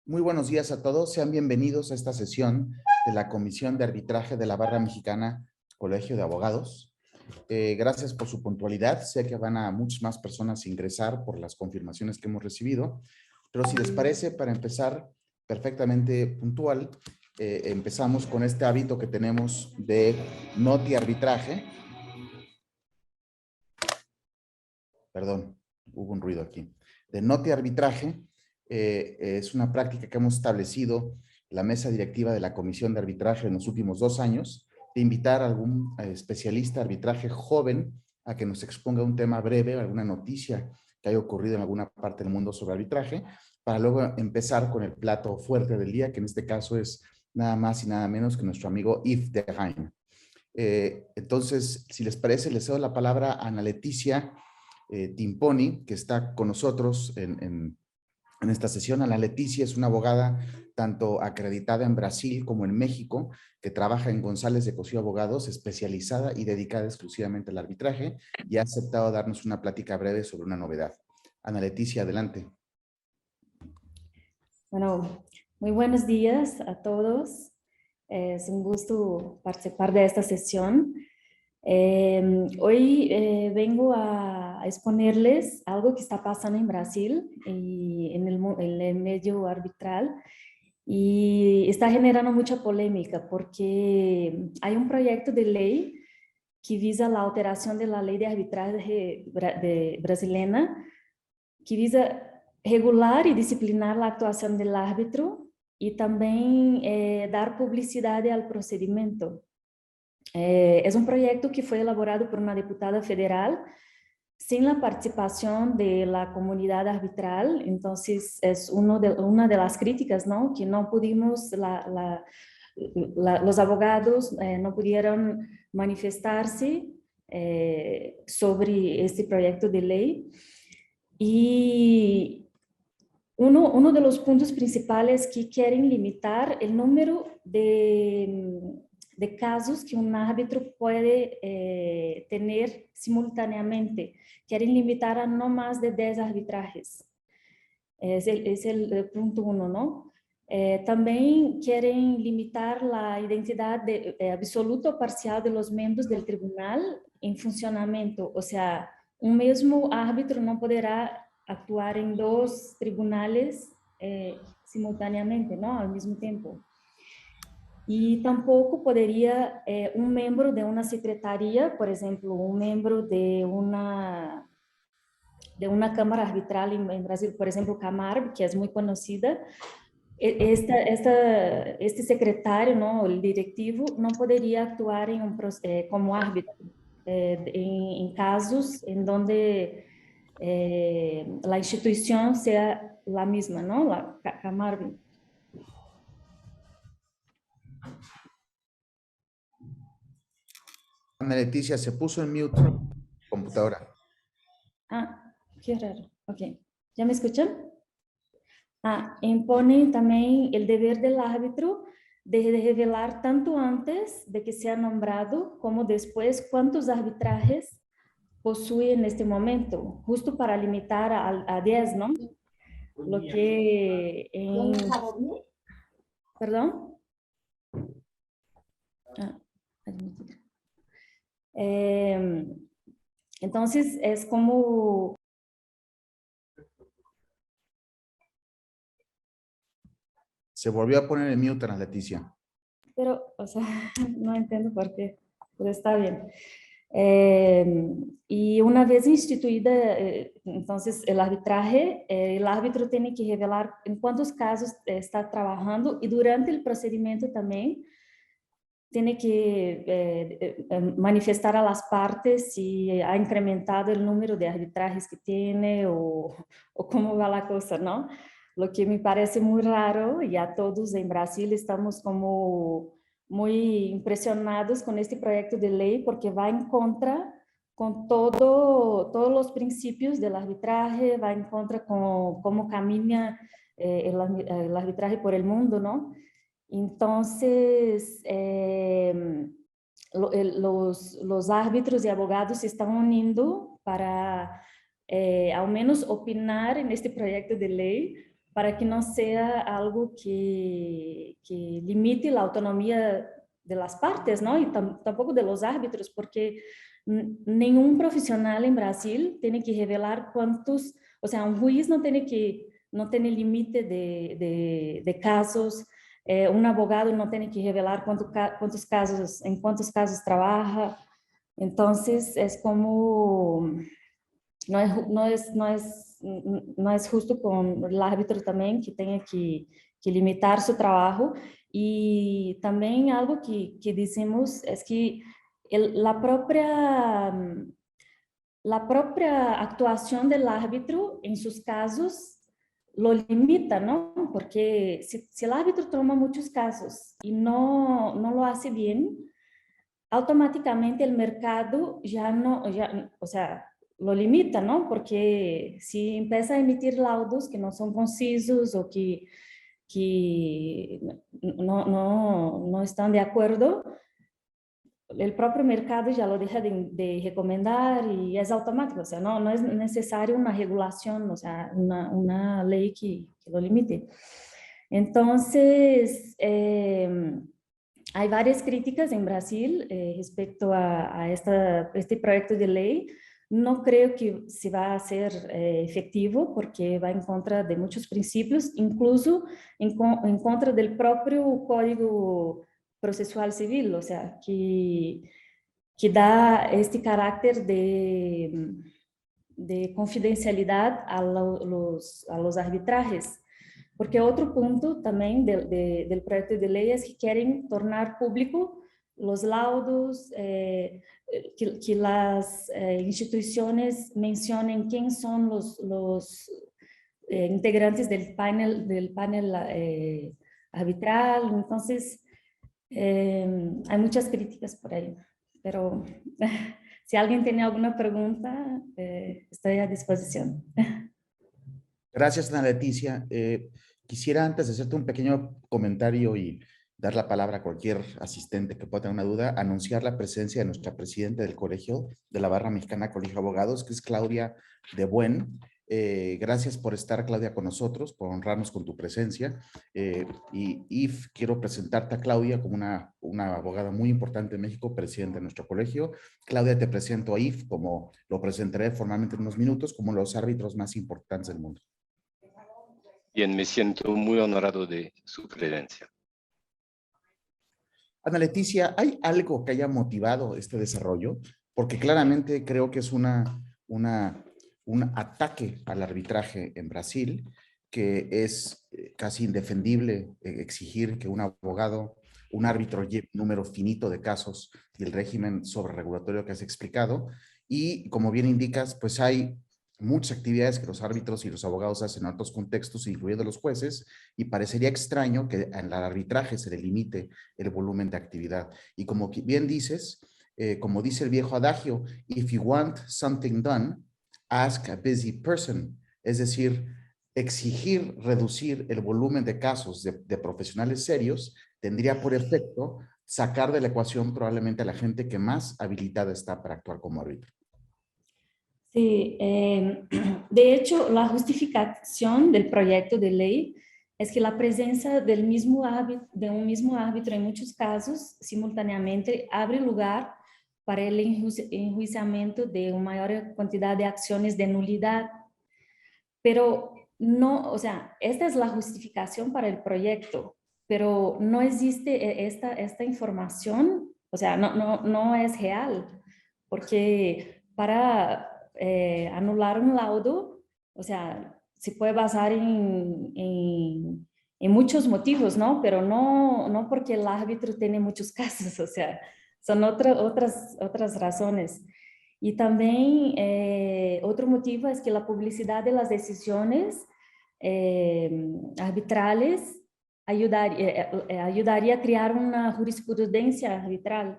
Muy buenos días a todos. Sean bienvenidos a esta sesión de la Comisión de Arbitraje de la Barra Mexicana Colegio de Abogados. Gracias por su puntualidad. Sé que van a muchas más personas a ingresar por las confirmaciones que hemos recibido, pero si les parece, para empezar perfectamente puntual, empezamos con este hábito que tenemos de noti arbitraje. Perdón, hubo un ruido aquí. De noti arbitraje. Es una práctica que hemos establecido la mesa directiva de la Comisión de Arbitraje en los últimos 2 años, de invitar a algún especialista de arbitraje joven a que nos exponga un tema breve, alguna noticia que haya ocurrido en alguna parte del mundo sobre arbitraje, para luego empezar con el plato fuerte del día, que en este caso es nada más y nada menos que nuestro amigo Yves Derrain. Entonces, si les parece, les cedo la palabra a Ana Leticia Timponi, que está con nosotros en esta sesión. Ana Leticia es una abogada tanto acreditada en Brasil como en México, que trabaja en González de Cosío Abogados, especializada y dedicada exclusivamente al arbitraje, y ha aceptado darnos una plática breve sobre una novedad. Ana Leticia, adelante. Bueno, muy buenos días a todos. Es un gusto participar de esta sesión. Hoy vengo a exponerles algo que está pasando en Brasil y en el medio arbitral, y está generando mucha polémica porque hay un proyecto de ley que visa la alteración de la ley de arbitraje brasileña, que visa regular y disciplinar la actuación del árbitro y también dar publicidad al procedimiento. Es un proyecto que fue elaborado por una diputada federal sin la participación de la comunidad arbitral. Entonces es una de las críticas, ¿no? Que no pudimos, los abogados no pudieron manifestarse sobre este proyecto de ley. Y uno de los puntos principales que quieren limitar el número de casos que un árbitro puede tener simultáneamente. Quieren limitar a no más de 10 arbitrajes. Es el punto 1, ¿no? También quieren limitar la identidad absoluta o parcial de los miembros del tribunal en funcionamiento. O sea, un mismo árbitro no podrá actuar en 2 tribunales simultáneamente, ¿no? Al mismo tiempo. Y tampoco podría un miembro de una secretaría, por ejemplo, un miembro de una cámara arbitral en Brasil, por ejemplo, Camargo, que es muy conocida, este secretario, ¿no? El directivo, no podría actuar como árbitro en casos en donde la institución sea la misma, ¿no? La Camargo. Ana Leticia, se puso en mute computadora. Ah, qué raro. Ok. ¿Ya me escuchan? Impone también el deber del árbitro de revelar tanto antes de que sea nombrado como después cuántos arbitrajes posee en este momento, justo para limitar a 10, ¿no? Lo que ¿Perdón? Entonces, es como... Se volvió a poner en mute, Ana Leticia. Pero, o sea, no entiendo por qué, pero está bien. Y una vez instituida, entonces, el arbitraje, el árbitro tiene que revelar en cuántos casos está trabajando, y durante el procedimiento también tiene que manifestar a las partes si ha incrementado el número de arbitrajes que tiene o cómo va la cosa, ¿no? Lo que me parece muy raro, y a todos en Brasil estamos como muy impresionados con este proyecto de ley, porque va en contra con todos los principios del arbitraje, va en contra con cómo camina el arbitraje por el mundo, ¿no? Entonces, los árbitros y abogados se están uniendo para al menos opinar en este proyecto de ley, para que no sea algo que limite la autonomía de las partes, ¿no? Y tampoco de los árbitros, porque ningún profesional en Brasil tiene que revelar cuántos, o sea, un juez no tiene límite de casos, un abogado no tiene que revelar cuántos casos, en cuántos casos trabaja. Entonces, es como, no es justo con el árbitro también que tenga que limitar su trabajo. Y también algo que decimos es que la propia actuación del árbitro en sus casos lo limita, ¿no? Porque si el árbitro toma muchos casos y no lo hace bien, automáticamente el mercado o sea, lo limita, ¿no? Porque si empieza a emitir laudos que no son concisos o que no están de acuerdo, el propio mercado ya lo deja de recomendar y es automático, o sea, no es necesario una regulación, o sea, una ley que lo limite. Entonces, hay varias críticas en Brasil respecto a este proyecto de ley. No creo que se va a hacer efectivo porque va en contra de muchos principios, incluso en contra del propio Código Processual Civil, o sea, que da este carácter de confidencialidad a los arbitrajes. Porque otro punto también del proyecto de ley es que quieren tornar público los laudos, que las instituciones mencionen quién son los integrantes del panel arbitral. Entonces, hay muchas críticas por ahí, pero si alguien tiene alguna pregunta, estoy a disposición. Gracias, Ana Leticia. Quisiera, antes de hacerte un pequeño comentario y dar la palabra a cualquier asistente que pueda tener una duda, anunciar la presencia de nuestra presidenta del colegio, de la Barra Mexicana Colegio de Abogados, que es Claudia de Buen. Gracias por estar, Claudia, con nosotros, por honrarnos con tu presencia. Y quiero presentarte a Claudia como una abogada muy importante en México, presidenta de nuestro colegio. Claudia, te presento a IF, como lo presentaré formalmente en unos minutos, como los árbitros más importantes del mundo. Bien, me siento muy honorado de su presencia. Ana Leticia, ¿hay algo que haya motivado este desarrollo? Porque claramente creo que es un ataque al arbitraje en Brasil, que es casi indefendible exigir que un abogado, un árbitro lleve un número finito de casos y el régimen sobreregulatorio que has explicado. Y como bien indicas, pues hay muchas actividades que los árbitros y los abogados hacen en otros contextos, incluyendo los jueces, y parecería extraño que en el arbitraje se le limite el volumen de actividad. Y como bien dices, como dice el viejo adagio, if you want something done, ask a busy person. Es decir, exigir reducir el volumen de casos de profesionales serios tendría por efecto sacar de la ecuación probablemente a la gente que más habilitada está para actuar como árbitro. Sí, de hecho, la justificación del proyecto de ley es que la presencia de un mismo árbitro en muchos casos simultáneamente abre lugar para el enjuiciamiento de una mayor cantidad de acciones de nulidad. Pero no, o sea, esta es la justificación para el proyecto, pero no existe esta información, o sea, no es real, porque para anular un laudo, o sea, se puede basar en muchos motivos, ¿no? Pero no porque el árbitro tiene muchos casos, o sea, son otras razones. Y también otro motivo es que la publicidad de las decisiones arbitrales ayudaría a crear una jurisprudencia arbitral.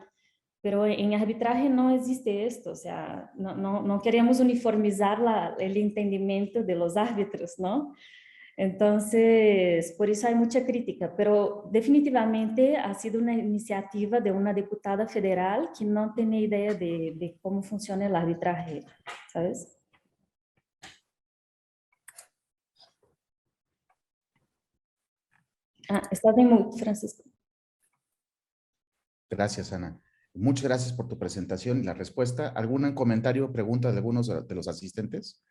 Pero en arbitraje no existe esto, o sea, no queremos uniformizar el entendimiento de los árbitros, ¿no? Entonces, por eso hay mucha crítica, pero definitivamente ha sido una iniciativa de una diputada federal que no tiene idea de cómo funciona el arbitraje, ¿sabes? Estás en mute, Francisco. Gracias, Ana. Muchas gracias por tu presentación y la respuesta. ¿Algún comentario o pregunta de algunos de los asistentes?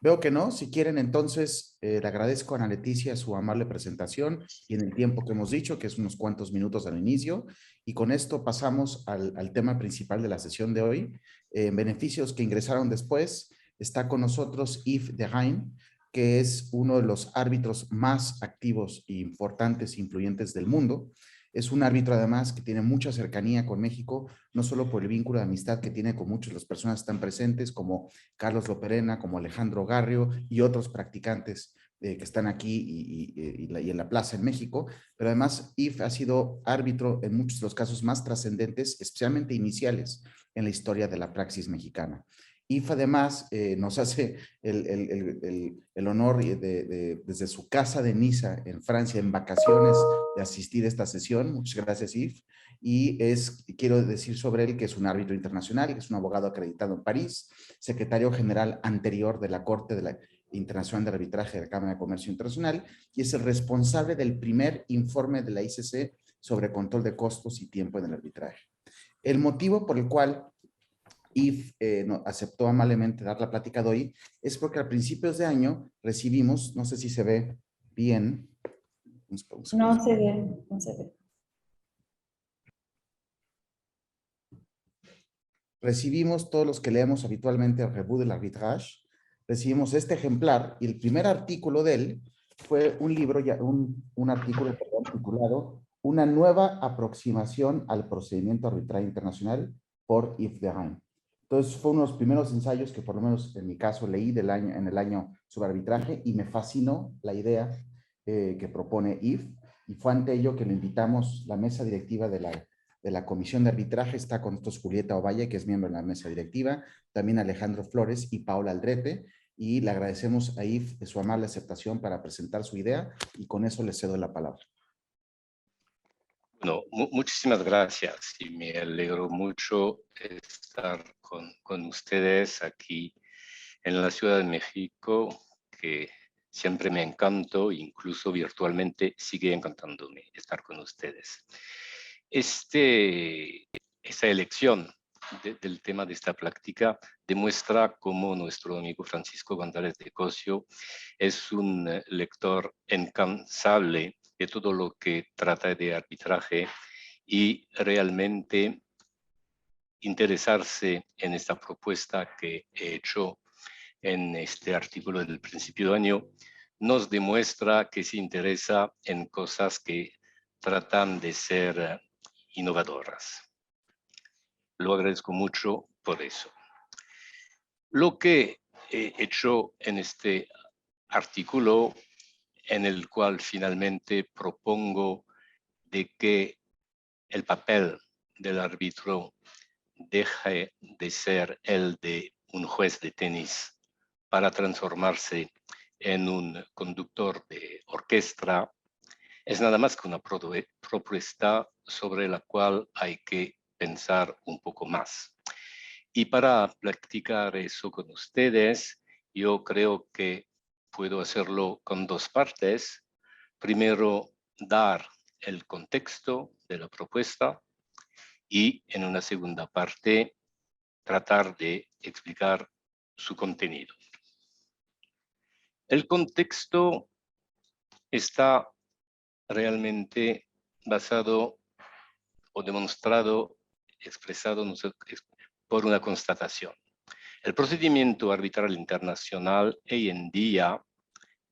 Veo que no. Si quieren, entonces, le agradezco a Ana Leticia su amable presentación y en el tiempo que hemos dicho, que es unos cuantos minutos al inicio. Y con esto pasamos al tema principal de la sesión de hoy. Beneficios que ingresaron después. Está con nosotros Yves de Hain, que es uno de los árbitros más activos e importantes e influyentes del mundo. Es un árbitro, además, que tiene mucha cercanía con México, no solo por el vínculo de amistad que tiene con muchas de las personas que están presentes, como Carlos Loperena, como Alejandro Garrio y otros practicantes que están aquí y en la plaza en México, pero además Yves ha sido árbitro en muchos de los casos más trascendentes, especialmente iniciales en la historia de la praxis mexicana. Yves además nos hace el honor desde su casa de Niza en Francia en vacaciones de asistir a esta sesión. Muchas gracias, Yves. Y quiero decir sobre él que es un árbitro internacional, que es un abogado acreditado en París, secretario general anterior de la Corte de la Internacional de Arbitraje de la Cámara de Comercio Internacional y es el responsable del primer informe de la ICC sobre control de costos y tiempo en el arbitraje. El motivo por el cual Yves aceptó amablemente dar la plática de hoy es porque a principios de año recibimos, no sé si se ve bien. No se ve, no se ve. Recibimos, todos los que leemos habitualmente el Revue de l'Arbitrage, recibimos este ejemplar y el primer artículo de él fue un libro, un artículo titulado Una nueva aproximación al procedimiento arbitral internacional por Yves de Hain. Entonces fue uno de los primeros ensayos que por lo menos en mi caso leí en el año sobre arbitraje y me fascinó la idea que propone Yves y fue ante ello que lo invitamos la mesa directiva de la Comisión de Arbitraje. Está con nosotros Julieta Ovalle, que es miembro de la mesa directiva, también Alejandro Flores y Paula Aldrete, y le agradecemos a Yves su amable aceptación para presentar su idea, y con eso le cedo la palabra. Bueno, muchísimas gracias y me alegro mucho estar con ustedes aquí en la Ciudad de México, que siempre me encantó, incluso virtualmente sigue encantándome estar con ustedes. Esta elección del tema de esta práctica demuestra cómo nuestro amigo Francisco González de Cosio es un lector incansable de todo lo que trata de arbitraje y realmente interesarse en esta propuesta que he hecho en este artículo del principio de año nos demuestra que se interesa en cosas que tratan de ser innovadoras. Lo agradezco mucho por eso. Lo que he hecho en este artículo, en el cual finalmente propongo de que el papel del árbitro deje de ser el de un juez de tenis para transformarse en un conductor de orquesta, es nada más que una propuesta sobre la cual hay que pensar un poco más. Y para practicar eso con ustedes, yo creo que puedo hacerlo con dos partes. Primero, dar el contexto de la propuesta y en una segunda parte, tratar de explicar su contenido. El contexto está realmente basado o demostrado, expresado por una constatación. El procedimiento arbitral internacional hoy en día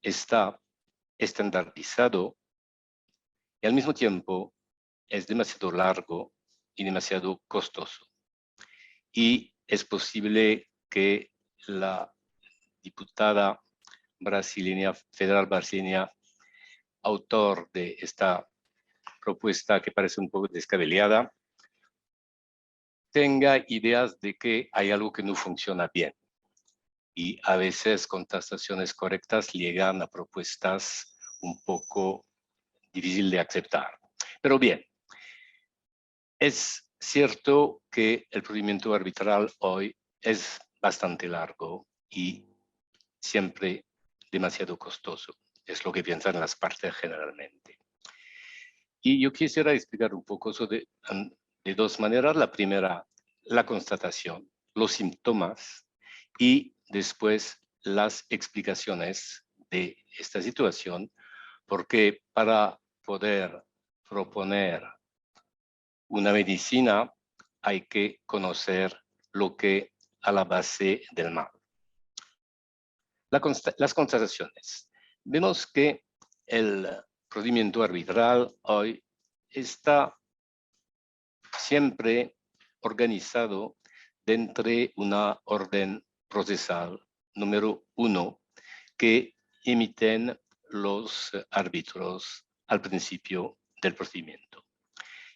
está estandarizado y al mismo tiempo es demasiado largo y demasiado costoso. Y es posible que la diputada brasileña, federal brasileña, autor de esta propuesta que parece un poco descabellada, tenga ideas de que hay algo que no funciona bien. Y a veces contestaciones correctas llegan a propuestas un poco difíciles de aceptar. Pero bien, es cierto que el procedimiento arbitral hoy es bastante largo y siempre demasiado costoso. Es lo que piensan las partes generalmente. Y yo quisiera explicar un poco eso de dos maneras. La primera, la constatación, los síntomas y después las explicaciones de esta situación, porque para poder proponer una medicina hay que conocer lo que a la base del mal. Las constataciones. Vemos que el procedimiento arbitral hoy está siempre organizado dentro de una orden procesal número 1 que emiten los árbitros al principio del procedimiento.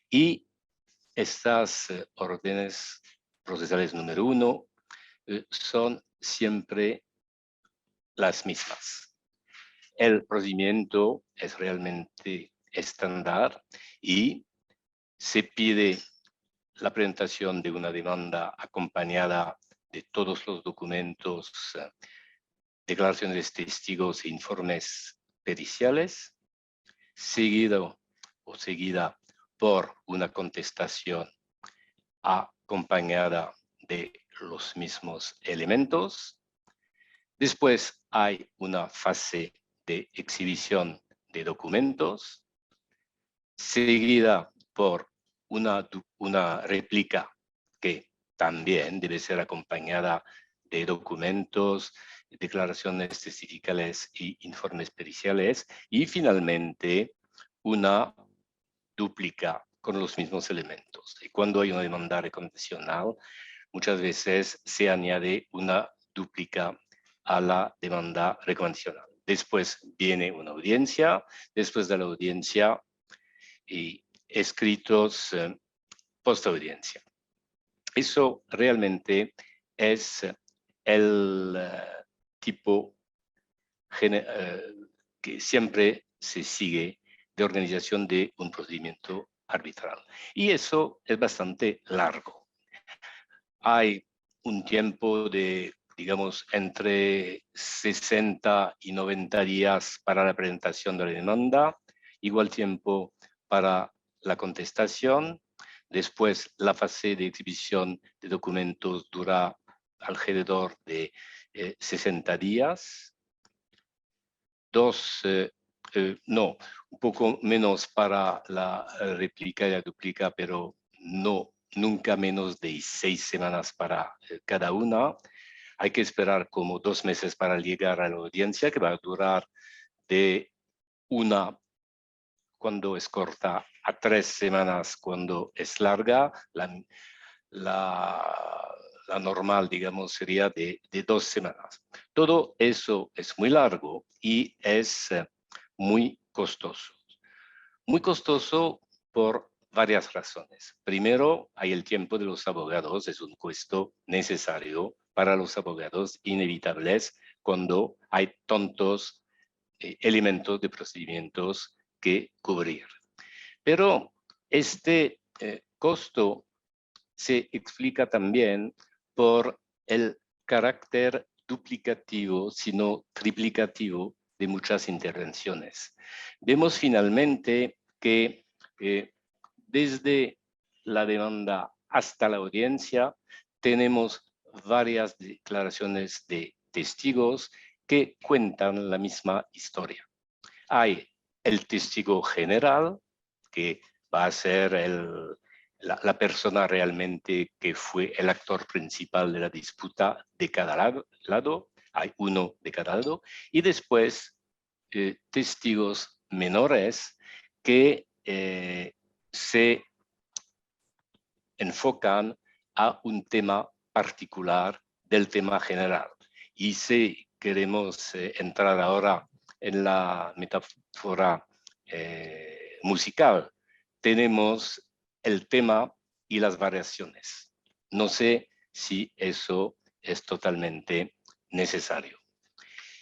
Y estas órdenes procesales número 1 son siempre las mismas. El procedimiento es realmente estándar y se pide la presentación de una demanda acompañada de todos los documentos, declaraciones de testigos e informes periciales, seguida por una contestación acompañada de los mismos elementos. Después hay una fase de exhibición de documentos, seguida por una réplica que también debe ser acompañada de documentos, declaraciones testificales y informes periciales, y finalmente una dúplica con los mismos elementos. Y cuando hay una demanda recondicional, muchas veces se añade una dúplica a la demanda recondicional. Después viene una audiencia, después de la audiencia y escritos post-audiencia. Eso realmente es el tipo que siempre se sigue de organización de un procedimiento arbitral. Y eso es bastante largo. Hay un tiempo de, digamos, entre 60 y 90 días para la presentación de la demanda, igual tiempo para la contestación. Después, la fase de exhibición de documentos dura alrededor de 60 días. Un poco menos para la réplica y la dúplica, pero nunca menos de 6 semanas para cada una. Hay que esperar como 2 meses para llegar a la audiencia, que va a durar de cuando es corta, a 3 semanas cuando es larga. La normal, digamos, sería de 2 semanas. Todo eso es muy largo y es muy costoso. Muy costoso por varias razones. Primero, hay el tiempo de los abogados, es un costo necesario para los abogados, inevitables cuando hay tantos elementos de procedimientos que cubrir. Pero este costo se explica también por el carácter duplicativo, sino triplicativo de muchas intervenciones. Vemos finalmente que desde la demanda hasta la audiencia tenemos varias declaraciones de testigos que cuentan la misma historia. Hay el testigo general, que va a ser la persona realmente que fue el actor principal de la disputa de cada lado, hay uno de cada lado, y después testigos menores que se enfocan a un tema particular del tema general. Y si queremos entrar ahora en la metáfora musical, tenemos el tema y las variaciones. No sé si eso es totalmente necesario.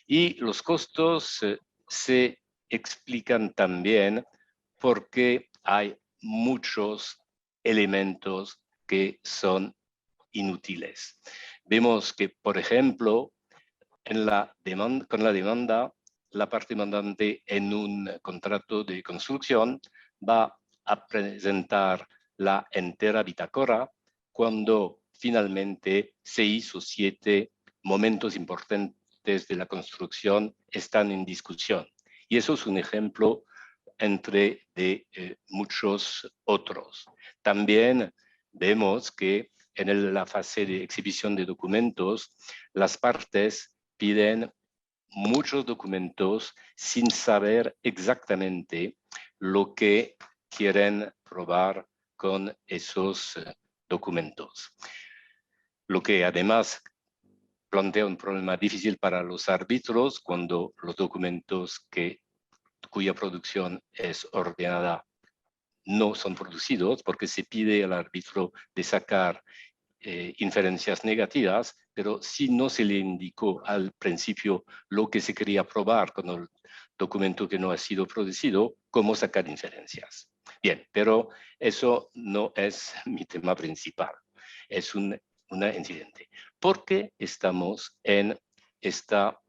Y los costos se explican también porque hay muchos elementos que son inútiles. Vemos que, por ejemplo, con la demanda, la parte demandante en un contrato de construcción va a presentar la entera bitácora cuando finalmente 6 o 7 momentos importantes de la construcción están en discusión. Y eso es un ejemplo entre muchos otros. También vemos que en la fase de exhibición de documentos, las partes piden muchos documentos sin saber exactamente lo que quieren probar con esos documentos. Lo que además plantea un problema difícil para los árbitros cuando los documentos cuya producción es ordenada no son producidos, porque se pide al árbitro de sacar inferencias negativas, pero si no se le indicó al principio lo que se quería probar con el documento que no ha sido producido, ¿cómo sacar inferencias? Bien, pero eso no es mi tema principal, es un incidente. ¿Por qué estamos en esta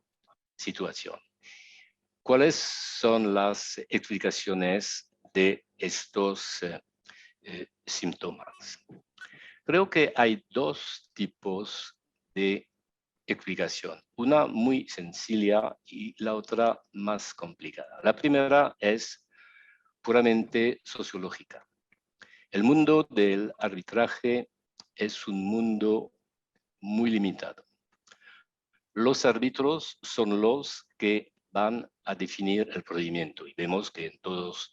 situación? ¿Cuáles son las explicaciones de estos síntomas? Creo que hay dos tipos de explicación, una muy sencilla y la otra más complicada. La primera es puramente sociológica. El mundo del arbitraje es un mundo muy limitado. Los árbitros son los que van a definir el procedimiento y vemos que en todos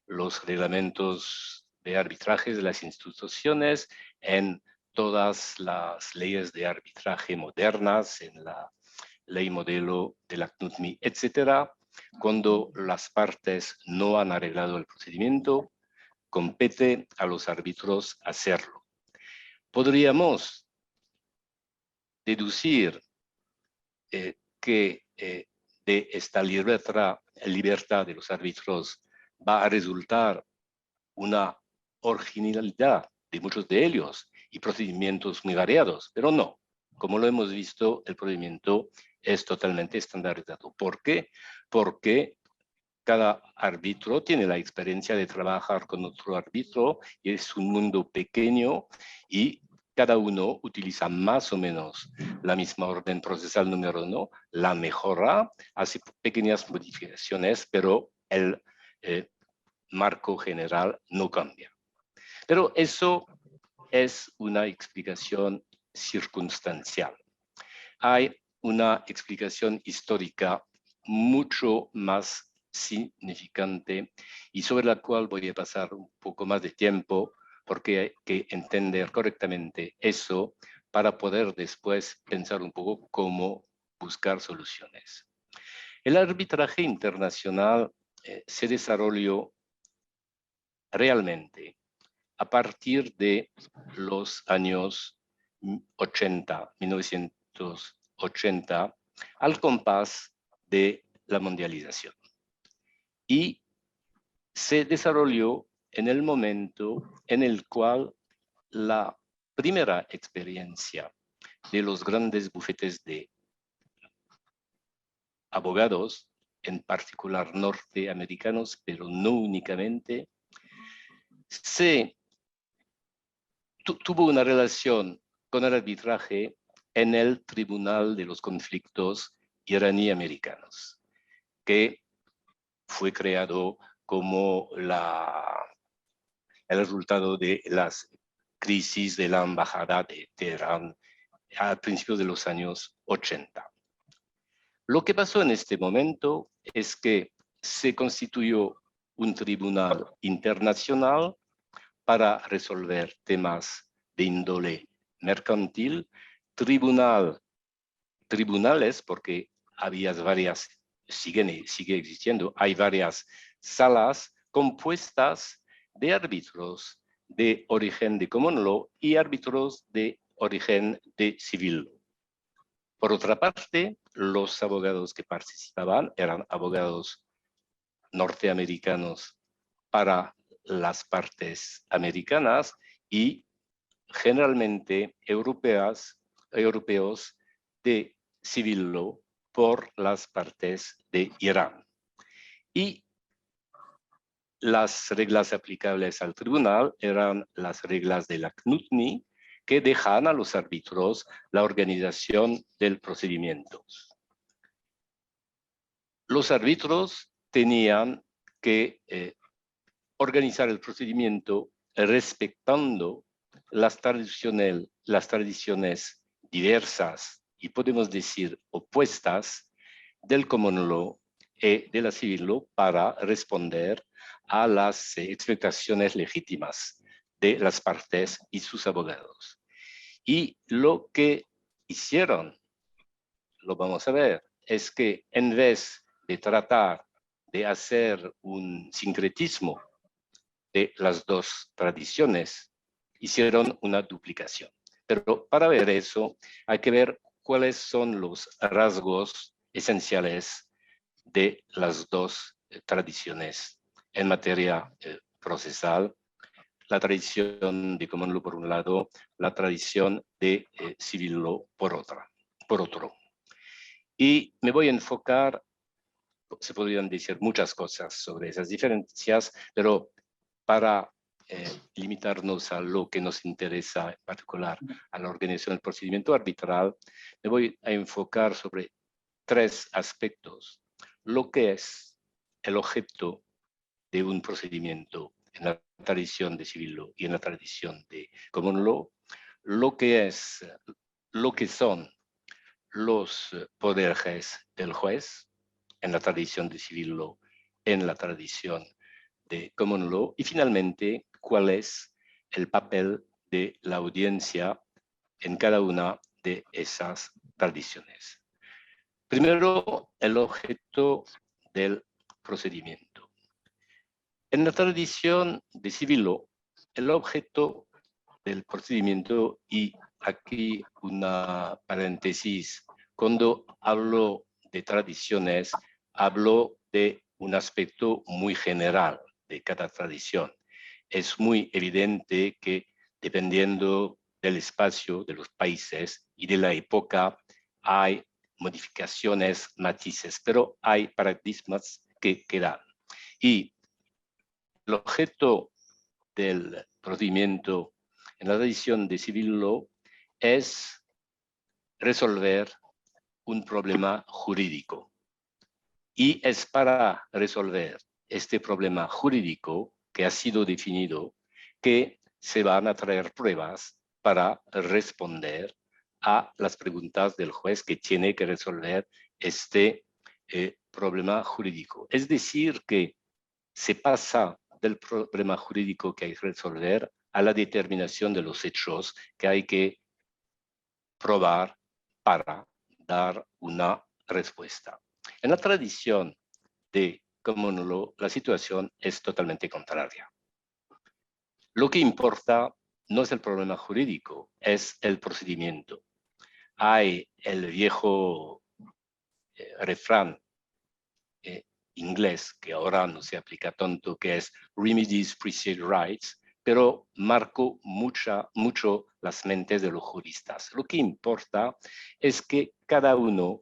los reglamentos de arbitraje de las instituciones, en todas las leyes de arbitraje modernas, en la ley modelo de la CNUTMI, etcétera, cuando las partes no han arreglado el procedimiento, compete a los árbitros hacerlo. Podríamos deducir que de esta libertad de los árbitros va a resultar una originalidad de muchos de ellos y procedimientos muy variados, pero no. Como lo hemos visto, el procedimiento es totalmente estandarizado. ¿Por qué? Porque cada árbitro tiene la experiencia de trabajar con otro árbitro y es un mundo pequeño y cada uno utiliza más o menos la misma orden procesal número 1, la mejora, hace pequeñas modificaciones, pero el marco general no cambia. Pero eso es una explicación circunstancial. Hay una explicación histórica mucho más significante y sobre la cual voy a pasar un poco más de tiempo porque hay que entender correctamente eso para poder después pensar un poco cómo buscar soluciones. El arbitraje internacional se desarrolló realmente a partir de los años 80, 1980, al compás de la mundialización. Y se desarrolló en el momento en el cual la primera experiencia de los grandes bufetes de abogados, en particular norteamericanos, pero no únicamente, tuvo una relación con el arbitraje en el Tribunal de los Conflictos iraní-americanos, que fue creado como el resultado de las crisis de la embajada de Teherán a principios de los años 80. Lo que pasó en este momento es que se constituyó un tribunal internacional para resolver temas de índole mercantil, tribunales, porque había varias, sigue existiendo, hay varias salas compuestas de árbitros de origen de common law y árbitros de origen de civil law. Por otra parte, los abogados que participaban eran abogados norteamericanos para las partes americanas y generalmente europeos de civil law por las partes de Irán. Y las reglas aplicables al tribunal eran las reglas de la CNUTNI, que dejan a los árbitros la organización del procedimiento. Los árbitros tenían que organizar el procedimiento respetando las tradiciones diversas y podemos decir opuestas del common law y de la civil law para responder a las expectaciones legítimas de las partes y sus abogados. Y lo que hicieron, lo vamos a ver, es que en vez de tratar de hacer un sincretismo de las dos tradiciones, hicieron una duplicación. Pero para ver eso, hay que ver cuáles son los rasgos esenciales de las dos tradiciones en materia procesal. La tradición de common law por un lado, la tradición de civil law por otro. Y me voy a enfocar, se podrían decir muchas cosas sobre esas diferencias, pero para limitarnos a lo que nos interesa en particular, a la organización del procedimiento arbitral, me voy a enfocar sobre tres aspectos. Lo que es el objeto de un procedimiento en la tradición de civil law y en la tradición de common law, lo que son los poderes del juez en la tradición de civil law, en la tradición de common law, y finalmente cuál es el papel de la audiencia en cada una de esas tradiciones. Primero, el objeto del procedimiento. En la tradición de civil law, el objeto del procedimiento, y aquí una paréntesis, cuando hablo de tradiciones, hablo de un aspecto muy general de cada tradición. Es muy evidente que dependiendo del espacio, de los países y de la época, hay modificaciones, matices, pero hay paradigmas que quedan. Y el objeto del procedimiento en la tradición de civil law es resolver un problema jurídico. Y es para resolver este problema jurídico que ha sido definido que se van a traer pruebas para responder a las preguntas del juez que tiene que resolver este problema jurídico. Es decir, que se pasa del problema jurídico que hay que resolver a la determinación de los hechos que hay que probar para dar una respuesta. En la tradición de common law, la situación es totalmente contraria. Lo que importa no es el problema jurídico, es el procedimiento. Hay el viejo refrán inglés, que ahora no se aplica tanto, que es remedies precede rights, pero marcó mucho las mentes de los juristas. Lo que importa es que cada uno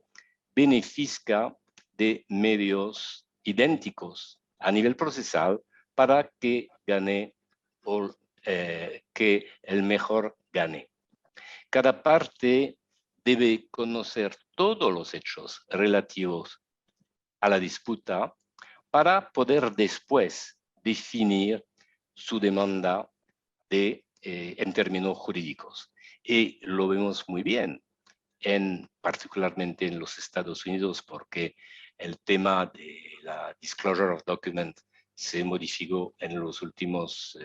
beneficia de medios idénticos a nivel procesal para que gane o que el mejor gane. Cada parte debe conocer todos los hechos relativos a la disputa para poder después definir su demanda en términos jurídicos. Y lo vemos muy bien, particularmente en los Estados Unidos, porque el tema de la disclosure of document se modificó en los últimos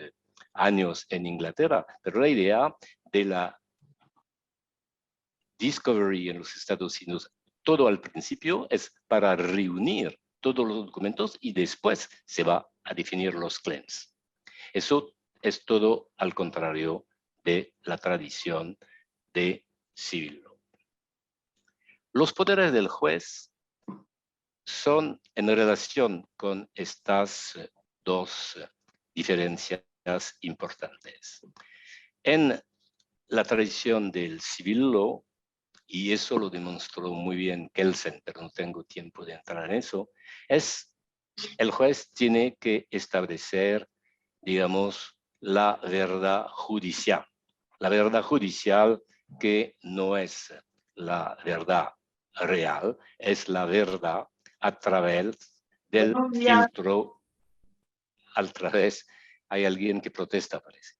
años en Inglaterra, pero la idea de la discovery en los Estados Unidos, todo al principio es para reunir todos los documentos y después se va a definir los claims. Eso es todo al contrario de la tradición de civil law. Los poderes del juez son en relación con estas dos diferencias importantes. En la tradición del civil law y eso lo demostró muy bien Kelsen, pero no tengo tiempo de entrar en eso, es el juez tiene que establecer, digamos, la verdad judicial. La verdad judicial que no es la verdad real, es la verdad a través del filtro, a través, hay alguien que protesta, parece,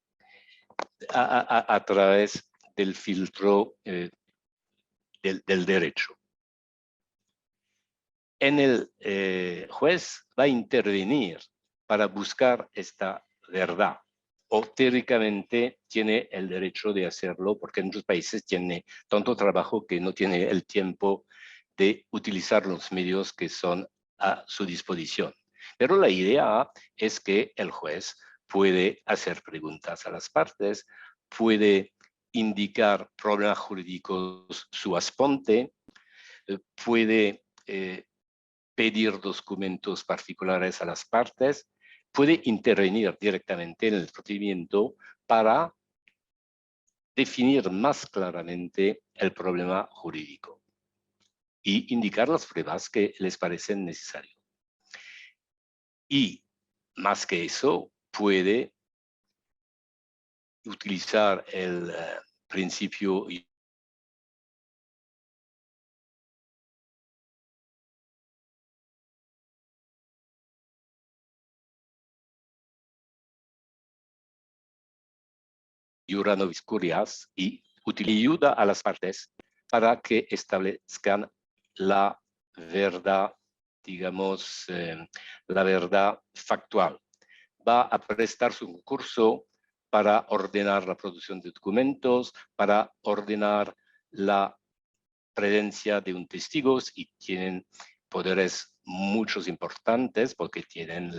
a través del filtro del derecho. El juez va a intervenir para buscar esta verdad, o teóricamente tiene el derecho de hacerlo, porque en muchos países tiene tanto trabajo que no tiene el tiempo de utilizar los medios que son a su disposición. Pero la idea es que el juez puede hacer preguntas a las partes, puede indicar problemas jurídicos suasponte, puede pedir documentos particulares a las partes, puede intervenir directamente en el procedimiento para definir más claramente el problema jurídico y indicar las pruebas que les parecen necesarias. Y más que eso, puede utilizar el principio iura nobis curias y ayuda a las partes para que establezcan la verdad, digamos, la verdad factual. Va a prestar su concurso para ordenar la producción de documentos, para ordenar la presencia de un testigo y tienen poderes muchos importantes porque tienen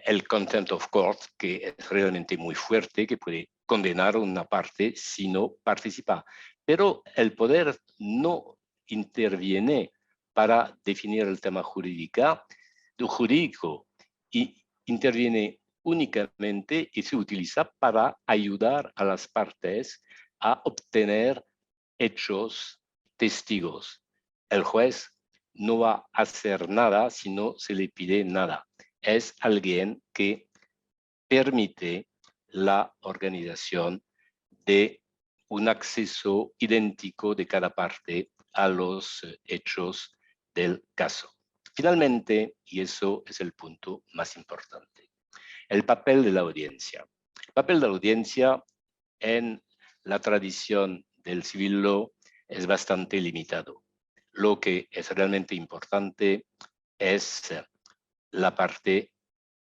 el contempt of court, que es realmente muy fuerte, que puede condenar a una parte si no participa. Pero el poder no interviene para definir el tema jurídico y interviene únicamente y se utiliza para ayudar a las partes a obtener hechos, testigos. El juez no va a hacer nada si no se le pide nada. Es alguien que permite la organización de un acceso idéntico de cada parte a los hechos del caso. Finalmente, y eso es el punto más importante, el papel de la audiencia. El papel de la audiencia en la tradición del civil law es bastante limitado. Lo que es realmente importante es la parte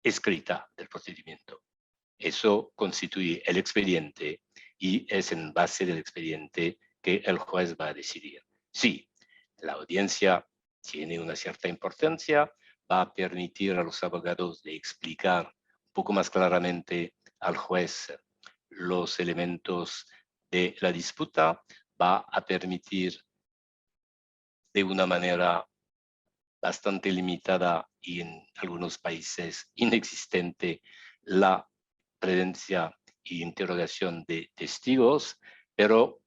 escrita del procedimiento. Eso constituye el expediente y es en base del expediente que el juez va a decidir. Sí, la audiencia tiene una cierta importancia, va a permitir a los abogados de explicar un poco más claramente al juez los elementos de la disputa, va a permitir de una manera bastante limitada y en algunos países inexistente la presencia e interrogación de testigos, pero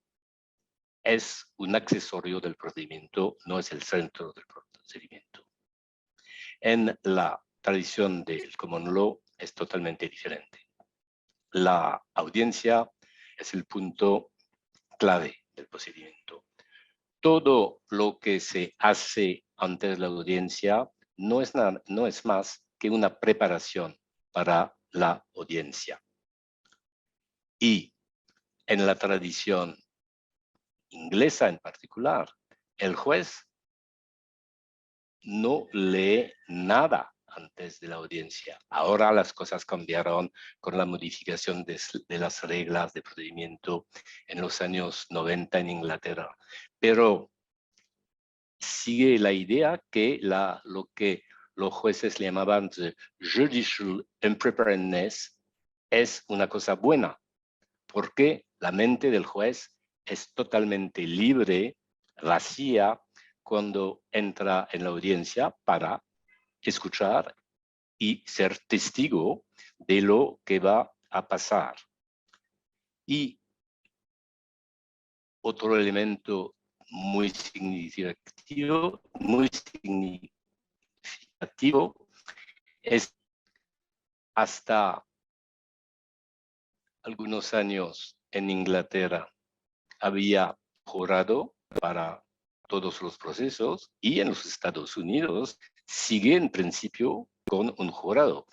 es un accesorio del procedimiento, no es el centro del procedimiento. En la tradición del common law es totalmente diferente. La audiencia es el punto clave del procedimiento. Todo lo que se hace antes de la audiencia no es más que una preparación para la audiencia. Y en la tradición inglesa en particular, el juez no lee nada antes de la audiencia. Ahora las cosas cambiaron con la modificación de las reglas de procedimiento en los años 90 en Inglaterra. Pero sigue la idea que lo que los jueces le llamaban judicial unpreparedness es una cosa buena, porque la mente del juez es totalmente libre, vacía, cuando entra en la audiencia para escuchar y ser testigo de lo que va a pasar. Y otro elemento muy significativo es hasta algunos años en Inglaterra había jurado para todos los procesos y en los Estados Unidos sigue en principio con un jurado.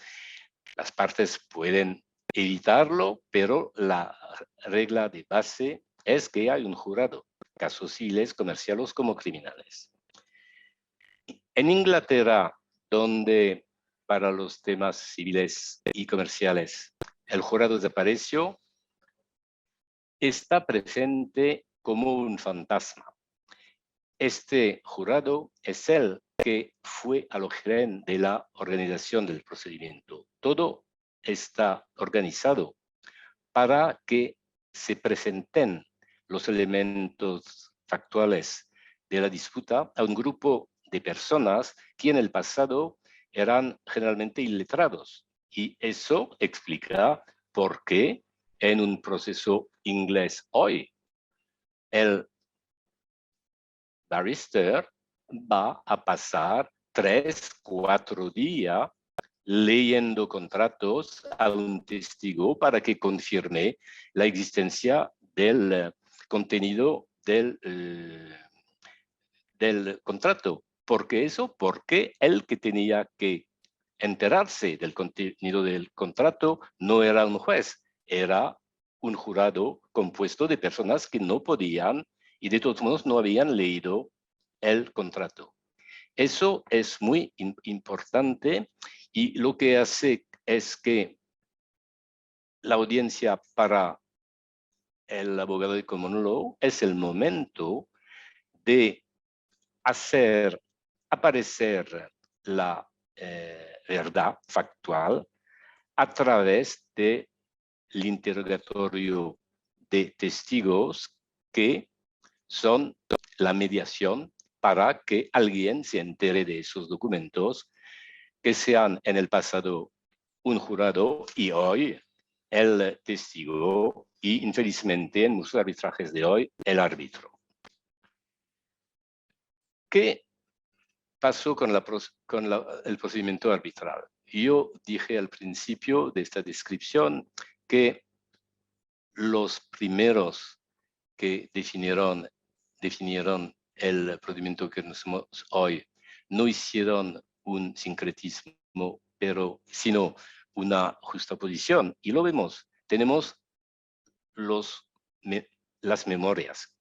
Las partes pueden evitarlo, pero la regla de base es que hay un jurado, casos civiles, comerciales como criminales. En Inglaterra, donde para los temas civiles y comerciales el jurado desapareció, está presente como un fantasma. Este jurado es el que fue al origen de la organización del procedimiento. Todo está organizado para que se presenten los elementos factuales de la disputa a un grupo de personas que en el pasado eran generalmente iletrados. Y eso explica por qué en un proceso inglés hoy el barrister va a pasar 3, 4 días leyendo contratos a un testigo para que confirme la existencia del contenido del contrato. ¿Por qué eso? Porque el que tenía que enterarse del contenido del contrato no era un juez, era un jurado compuesto de personas que no podían y de todos modos no habían leído el contrato. Eso es muy importante y lo que hace es que la audiencia para el abogado de common law es el momento de hacer aparecer la verdad factual a través del interrogatorio de testigos que son la mediación para que alguien se entere de esos documentos que sean en el pasado un jurado y hoy el testigo y infelizmente en muchos arbitrajes de hoy el árbitro. ¿Qué pasó con el procedimiento arbitral? Yo dije al principio de esta descripción que los primeros que definieron el procedimiento que conocemos hoy no hicieron un sincretismo, sino una justaposición. Y lo vemos. Tenemos las memorias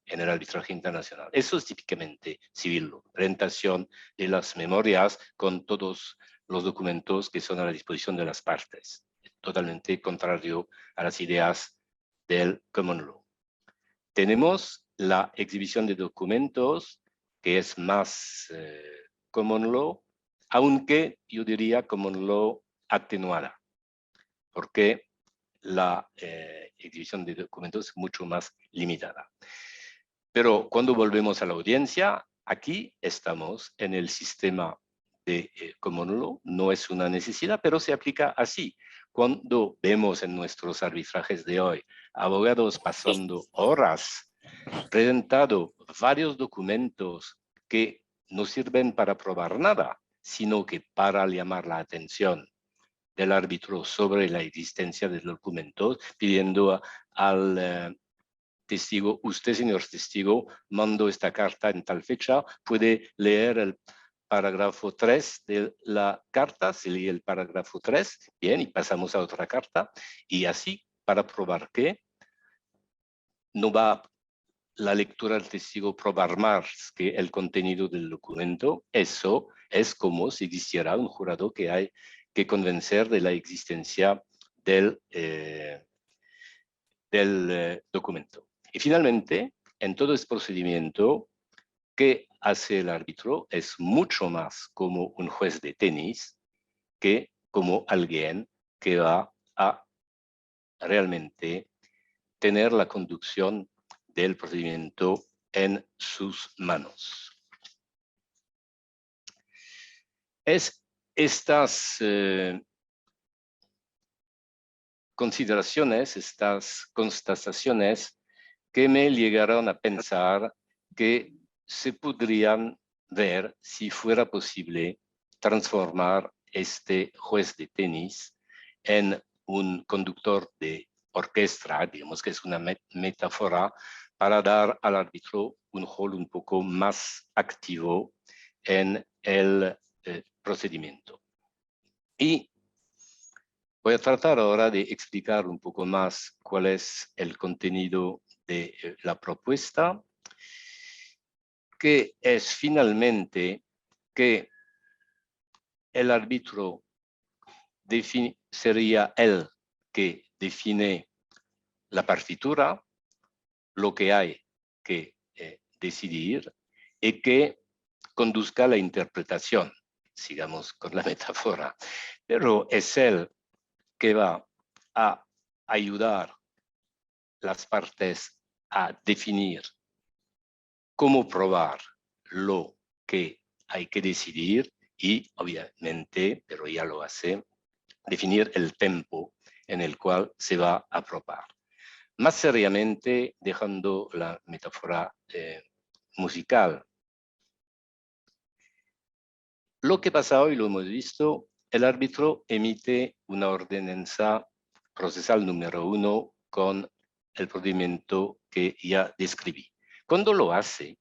en el arbitraje internacional. Eso es típicamente civil, presentación de las memorias con todos los documentos que son a la disposición de las partes. Totalmente contrario a las ideas del common law. Tenemos la exhibición de documentos, que es más common law, aunque yo diría common law atenuada, porque la exhibición de documentos es mucho más limitada. Pero cuando volvemos a la audiencia, aquí estamos en el sistema de common law, no es una necesidad, pero se aplica así. Cuando vemos en nuestros arbitrajes de hoy abogados pasando horas presentando varios documentos que no sirven para probar nada, sino que para llamar la atención del árbitro sobre la existencia de documentos, pidiendo al testigo, usted, señor testigo, mando esta carta en tal fecha, puede leer el parágrafo 3 de la carta, se lee el parágrafo 3, bien, y pasamos a otra carta, y así para probar que no va la lectura del testigo probar más que el contenido del documento. Eso es como si existiera un jurado que hay que convencer de la existencia del documento. Y finalmente, en todo este procedimiento, ¿qué hace el árbitro? Es mucho más como un juez de tenis que como alguien que va a realmente tener la conducción del procedimiento en sus manos. Estas consideraciones, estas constataciones que me llegaron a pensar que se podrían ver si fuera posible transformar este juez de tenis en un conductor de orquesta, digamos que es una metáfora para dar al árbitro un rol un poco más activo en el procedimiento. Y voy a tratar ahora de explicar un poco más cuál es el contenido de la propuesta, que es finalmente que el árbitro sería el que define la partitura, lo que hay que decidir, y que conduzca la interpretación, sigamos con la metáfora, pero es él que va a ayudar las partes a definir cómo probar lo que hay que decidir y, obviamente, pero ya lo hace, definir el tempo en el cual se va a probar. Más seriamente, dejando la metáfora musical. Lo que pasa hoy lo hemos visto, el árbitro emite una ordenanza procesal número 1 con el procedimiento que ya describí. Cuando lo hace,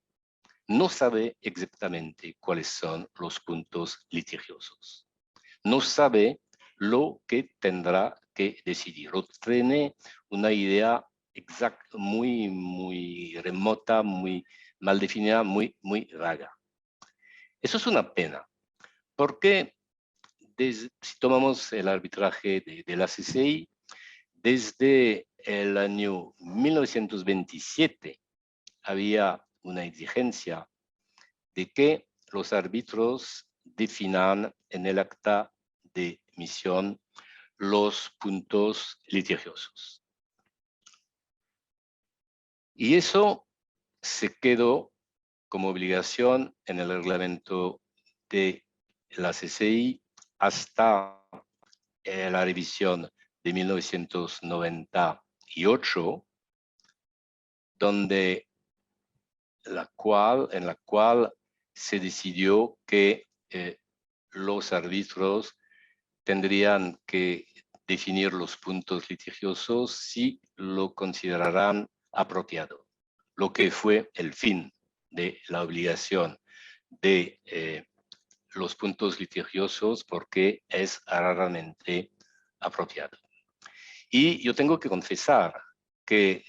no sabe exactamente cuáles son los puntos litigiosos. No sabe lo que tendrá que decidir. O tiene una idea exacta, muy remota, muy mal definida, muy vaga. Eso es una pena, porque si tomamos el arbitraje de la CCI, desde el año 1927 había una exigencia de que los árbitros definan en el acta de misión los puntos litigiosos. Y eso se quedó como obligación en el reglamento de la CCI hasta la revisión de 1998, en la cual se decidió que los árbitros tendrían que definir los puntos litigiosos si lo considerarán apropiado, lo que fue el fin de la obligación de los puntos litigiosos, porque es raramente apropiado. Y yo tengo que confesar que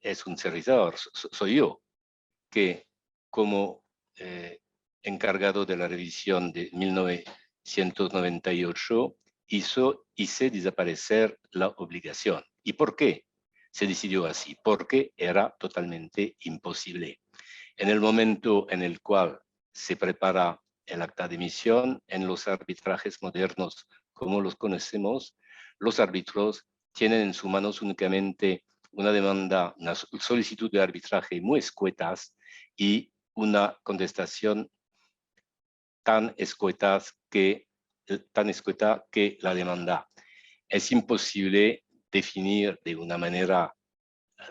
es un servidor, soy yo, que como encargado de la revisión de 1998 hice desaparecer la obligación. ¿Y por qué se decidió así? Porque era totalmente imposible. En el momento en el cual se prepara el acta de misión, en los arbitrajes modernos como los conocemos, los árbitros tienen en sus manos únicamente una demanda, una solicitud de arbitraje muy escuetas y una contestación tan escueta que la demanda. Es imposible definir de una manera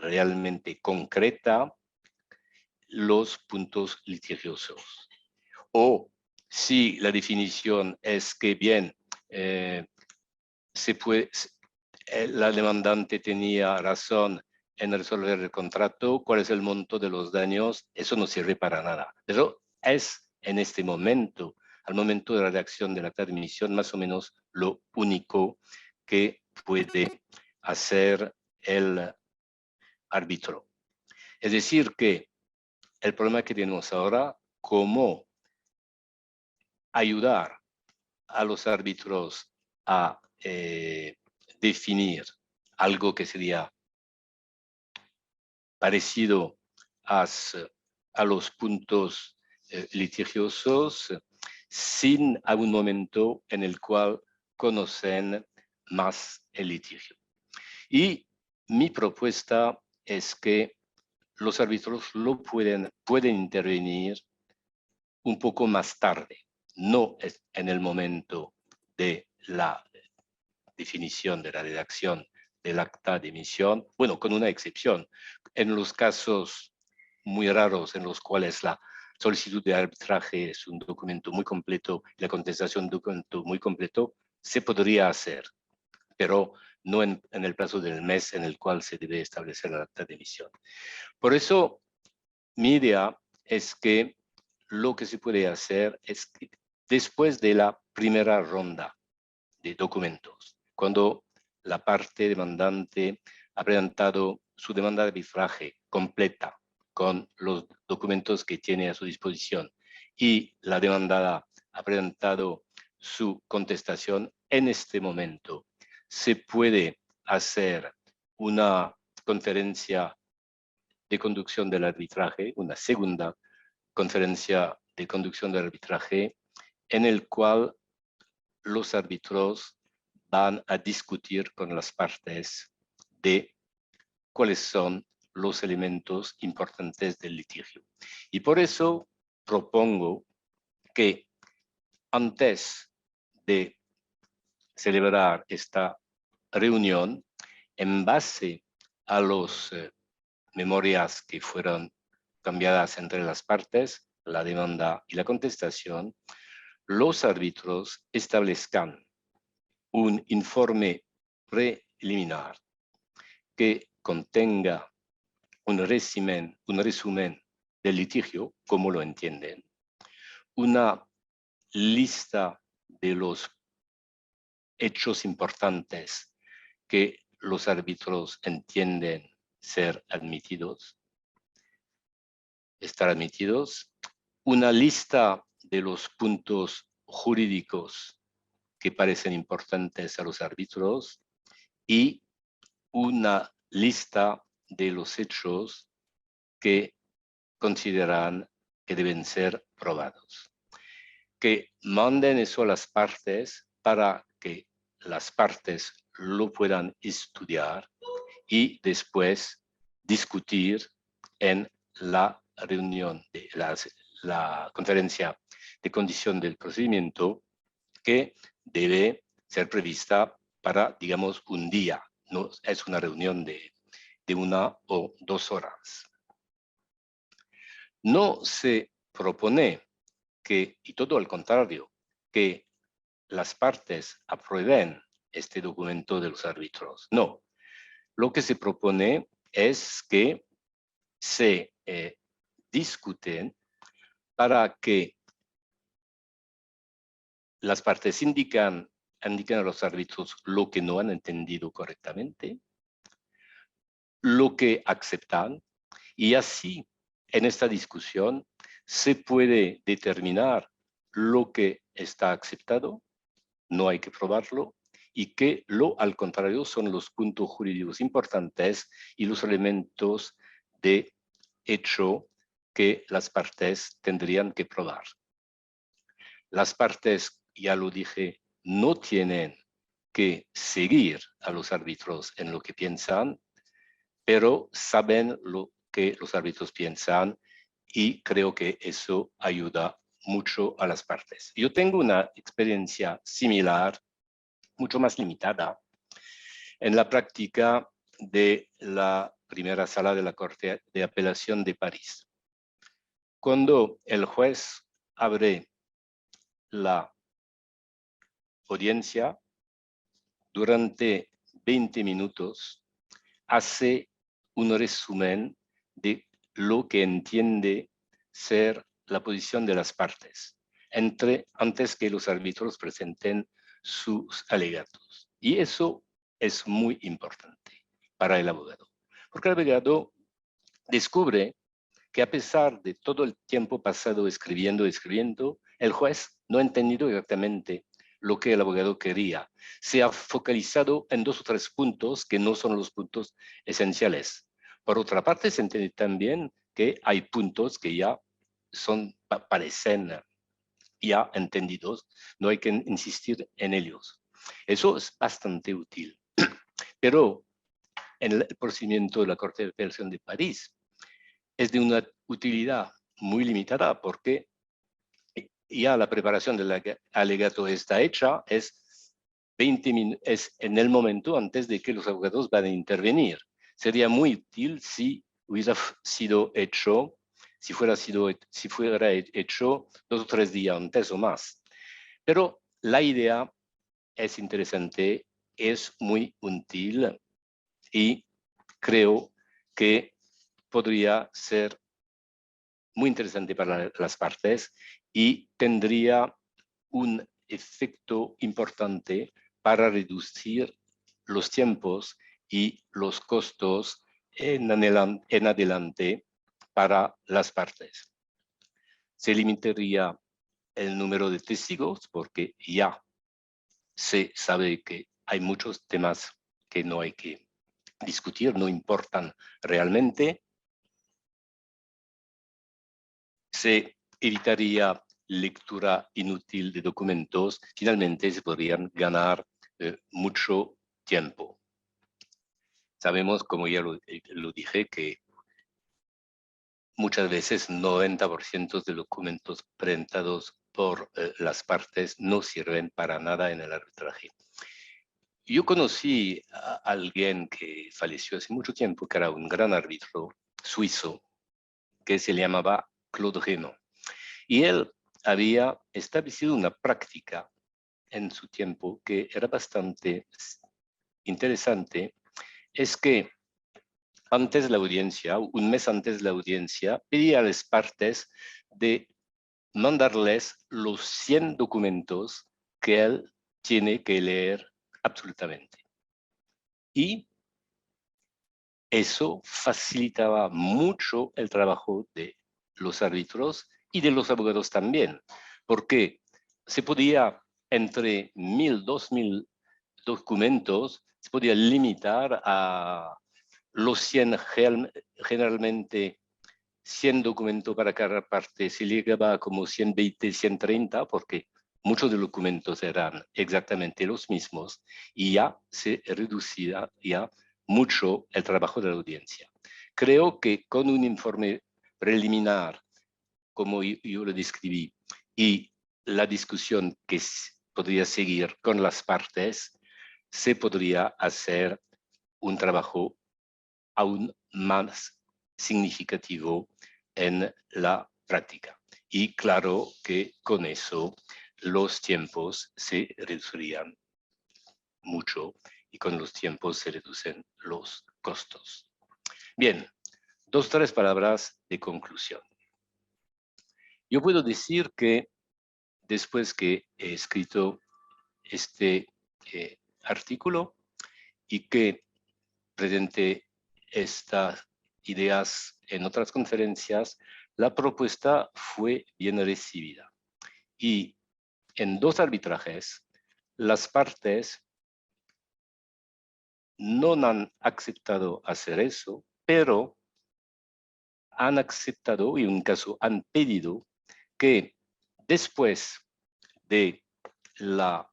realmente concreta los puntos litigiosos. O si la definición es que bien, la demandante tenía razón en resolver el contrato, cuál es el monto de los daños, eso no sirve para nada. Pero es en este momento, al momento de la redacción de la acta de misión, más o menos lo único que puede hacer el árbitro. Es decir, que el problema que tenemos ahora, cómo ayudar a los árbitros a definir algo que sería parecido a los puntos litigiosos, sin algún momento en el cual conocen más el litigio. Y mi propuesta es que los árbitros pueden intervenir un poco más tarde, no en el momento de la definición de la redacción del acta de emisión, bueno, con una excepción. En los casos muy raros en los cuales la solicitud de arbitraje es un documento muy completo y la contestación un documento muy completo, se podría hacer, pero no en el plazo del mes en el cual se debe establecer la acta de emisión. Por eso, mi idea es que lo que se puede hacer es que después de la primera ronda de documentos, cuando la parte demandante ha presentado su demanda de arbitraje completa con los documentos que tiene a su disposición y la demandada ha presentado su contestación, en este momento se puede hacer una conferencia de conducción del arbitraje, una segunda conferencia de conducción del arbitraje, en el cual los árbitros van a discutir con las partes de cuáles son los elementos importantes del litigio. Y por eso propongo que antes de celebrar esta reunión, en base a las memorias que fueron cambiadas entre las partes, la demanda y la contestación, los árbitros establezcan un informe preliminar que contenga un resumen del litigio, como lo entienden, una lista de los hechos importantes que los árbitros entienden estar admitidos, una lista de los puntos jurídicos que parecen importantes a los árbitros y una lista de los hechos que consideran que deben ser probados. Que manden eso a las partes para que las partes lo puedan estudiar y después discutir en la reunión de la conferencia de condición del procedimiento que debe ser prevista para, digamos, un día. No es una reunión de 1 o 2 horas. No se propone que, y todo al contrario, que las partes aprueben este documento de los árbitros. No. Lo que se propone es que se discuten para que las partes indiquen a los árbitros lo que no han entendido correctamente, lo que aceptan, y así en esta discusión se puede determinar lo que está aceptado, no hay que probarlo, y que al contrario son los puntos jurídicos importantes y los elementos de hecho que las partes tendrían que probar. Las partes, ya lo dije, no tienen que seguir a los árbitros en lo que piensan, pero saben lo que los árbitros piensan y creo que eso ayuda mucho a las partes. Yo tengo una experiencia similar, mucho más limitada, en la práctica de la primera sala de la Corte de Apelación de París. Cuando el juez abre la audiencia, durante 20 minutos hace un resumen de lo que entiende ser la posición de las partes, antes que los árbitros presenten sus alegatos. Y eso es muy importante para el abogado, porque el abogado descubre que a pesar de todo el tiempo pasado escribiendo, el juez no ha entendido exactamente lo que el abogado quería. Se ha focalizado en 2 o 3 puntos que no son los puntos esenciales. Por otra parte, se entiende también que hay puntos que ya parecen ya entendidos, no hay que insistir en ellos. Eso es bastante útil. Pero en el procedimiento de la Corte de Apelación de París es de una utilidad muy limitada porque ya la preparación del alegato está hecha, es es en el momento antes de que los abogados van a intervenir. Sería muy útil si hubiera sido hecho, si fuera hecho 2 o 3 días antes o más. Pero la idea es interesante, es muy útil y creo que podría ser muy interesante para las partes y tendría un efecto importante para reducir los tiempos y los costos en adelante para las partes. Se limitaría el número de testigos porque ya se sabe que hay muchos temas que no hay que discutir, no importan realmente. Se evitaría lectura inútil de documentos. Finalmente se podrían ganar mucho tiempo. Sabemos, como ya lo dije, que muchas veces 90% de documentos presentados por las partes no sirven para nada en el arbitraje. Yo conocí a alguien que falleció hace mucho tiempo, que era un gran árbitro suizo, que se llamaba Claude Reynaud. Y él había establecido una práctica en su tiempo que era bastante interesante, es que antes de la audiencia, un mes antes de la audiencia, pedía a las partes de mandarles los 100 documentos que él tiene que leer absolutamente. Y eso facilitaba mucho el trabajo de los árbitros y de los abogados también, porque se podía, entre 1000, 2000 documentos, se podía limitar a los 100, generalmente 100 documentos para cada parte, se llegaba a como 120, 130, porque muchos de los documentos eran exactamente los mismos y ya se reducía ya mucho el trabajo de la audiencia. Creo que con un informe preliminar, como yo lo describí, y la discusión que podría seguir con las partes, se podría hacer un trabajo aún más significativo en la práctica. Y claro que con eso los tiempos se reducirían mucho y con los tiempos se reducen los costos. Bien, 2 o 3 palabras de conclusión. Yo puedo decir que después que he escrito este artículo y que presenté estas ideas en otras conferencias, la propuesta fue bien recibida. Y en 2 arbitrajes, las partes no han aceptado hacer eso, pero han aceptado, y en un caso han pedido, que después de la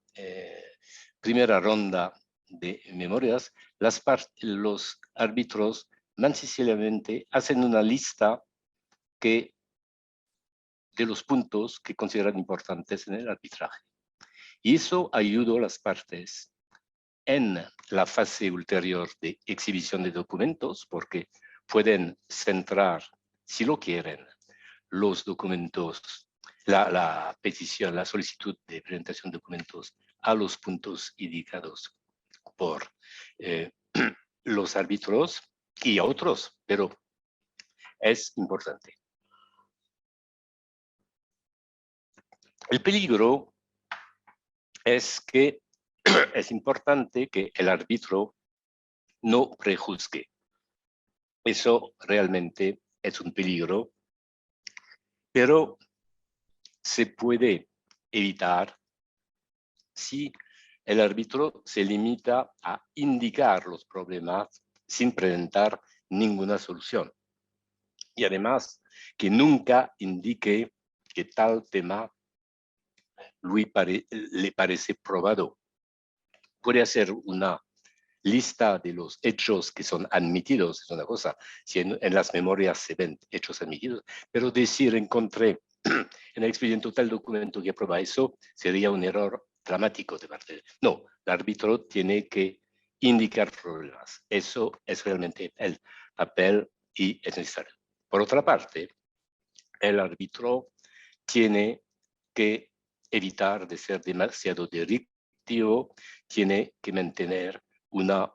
primera ronda de memorias, los árbitros sencillamente hacen una lista de los puntos que consideran importantes en el arbitraje. Y eso ayudó a las partes en la fase ulterior de exhibición de documentos, porque pueden centrar, si lo quieren, los documentos, la petición, la solicitud de presentación de documentos a los puntos indicados por los árbitros y a otros, pero es importante. El peligro es que es importante que el árbitro no prejuzgue. Eso realmente es un peligro, pero se puede evitar si el árbitro se limita a indicar los problemas sin presentar ninguna solución. Y además, que nunca indique que tal tema le parece probado. Puede hacer una lista de los hechos que son admitidos, es una cosa, si en las memorias se ven hechos admitidos, pero decir encontré en el expediente tal documento que aprueba eso sería un error dramático de parte. No, el árbitro tiene que indicar problemas. Eso es realmente el papel y es necesario. Por otra parte, el árbitro tiene que evitar de ser demasiado directivo, tiene que mantener una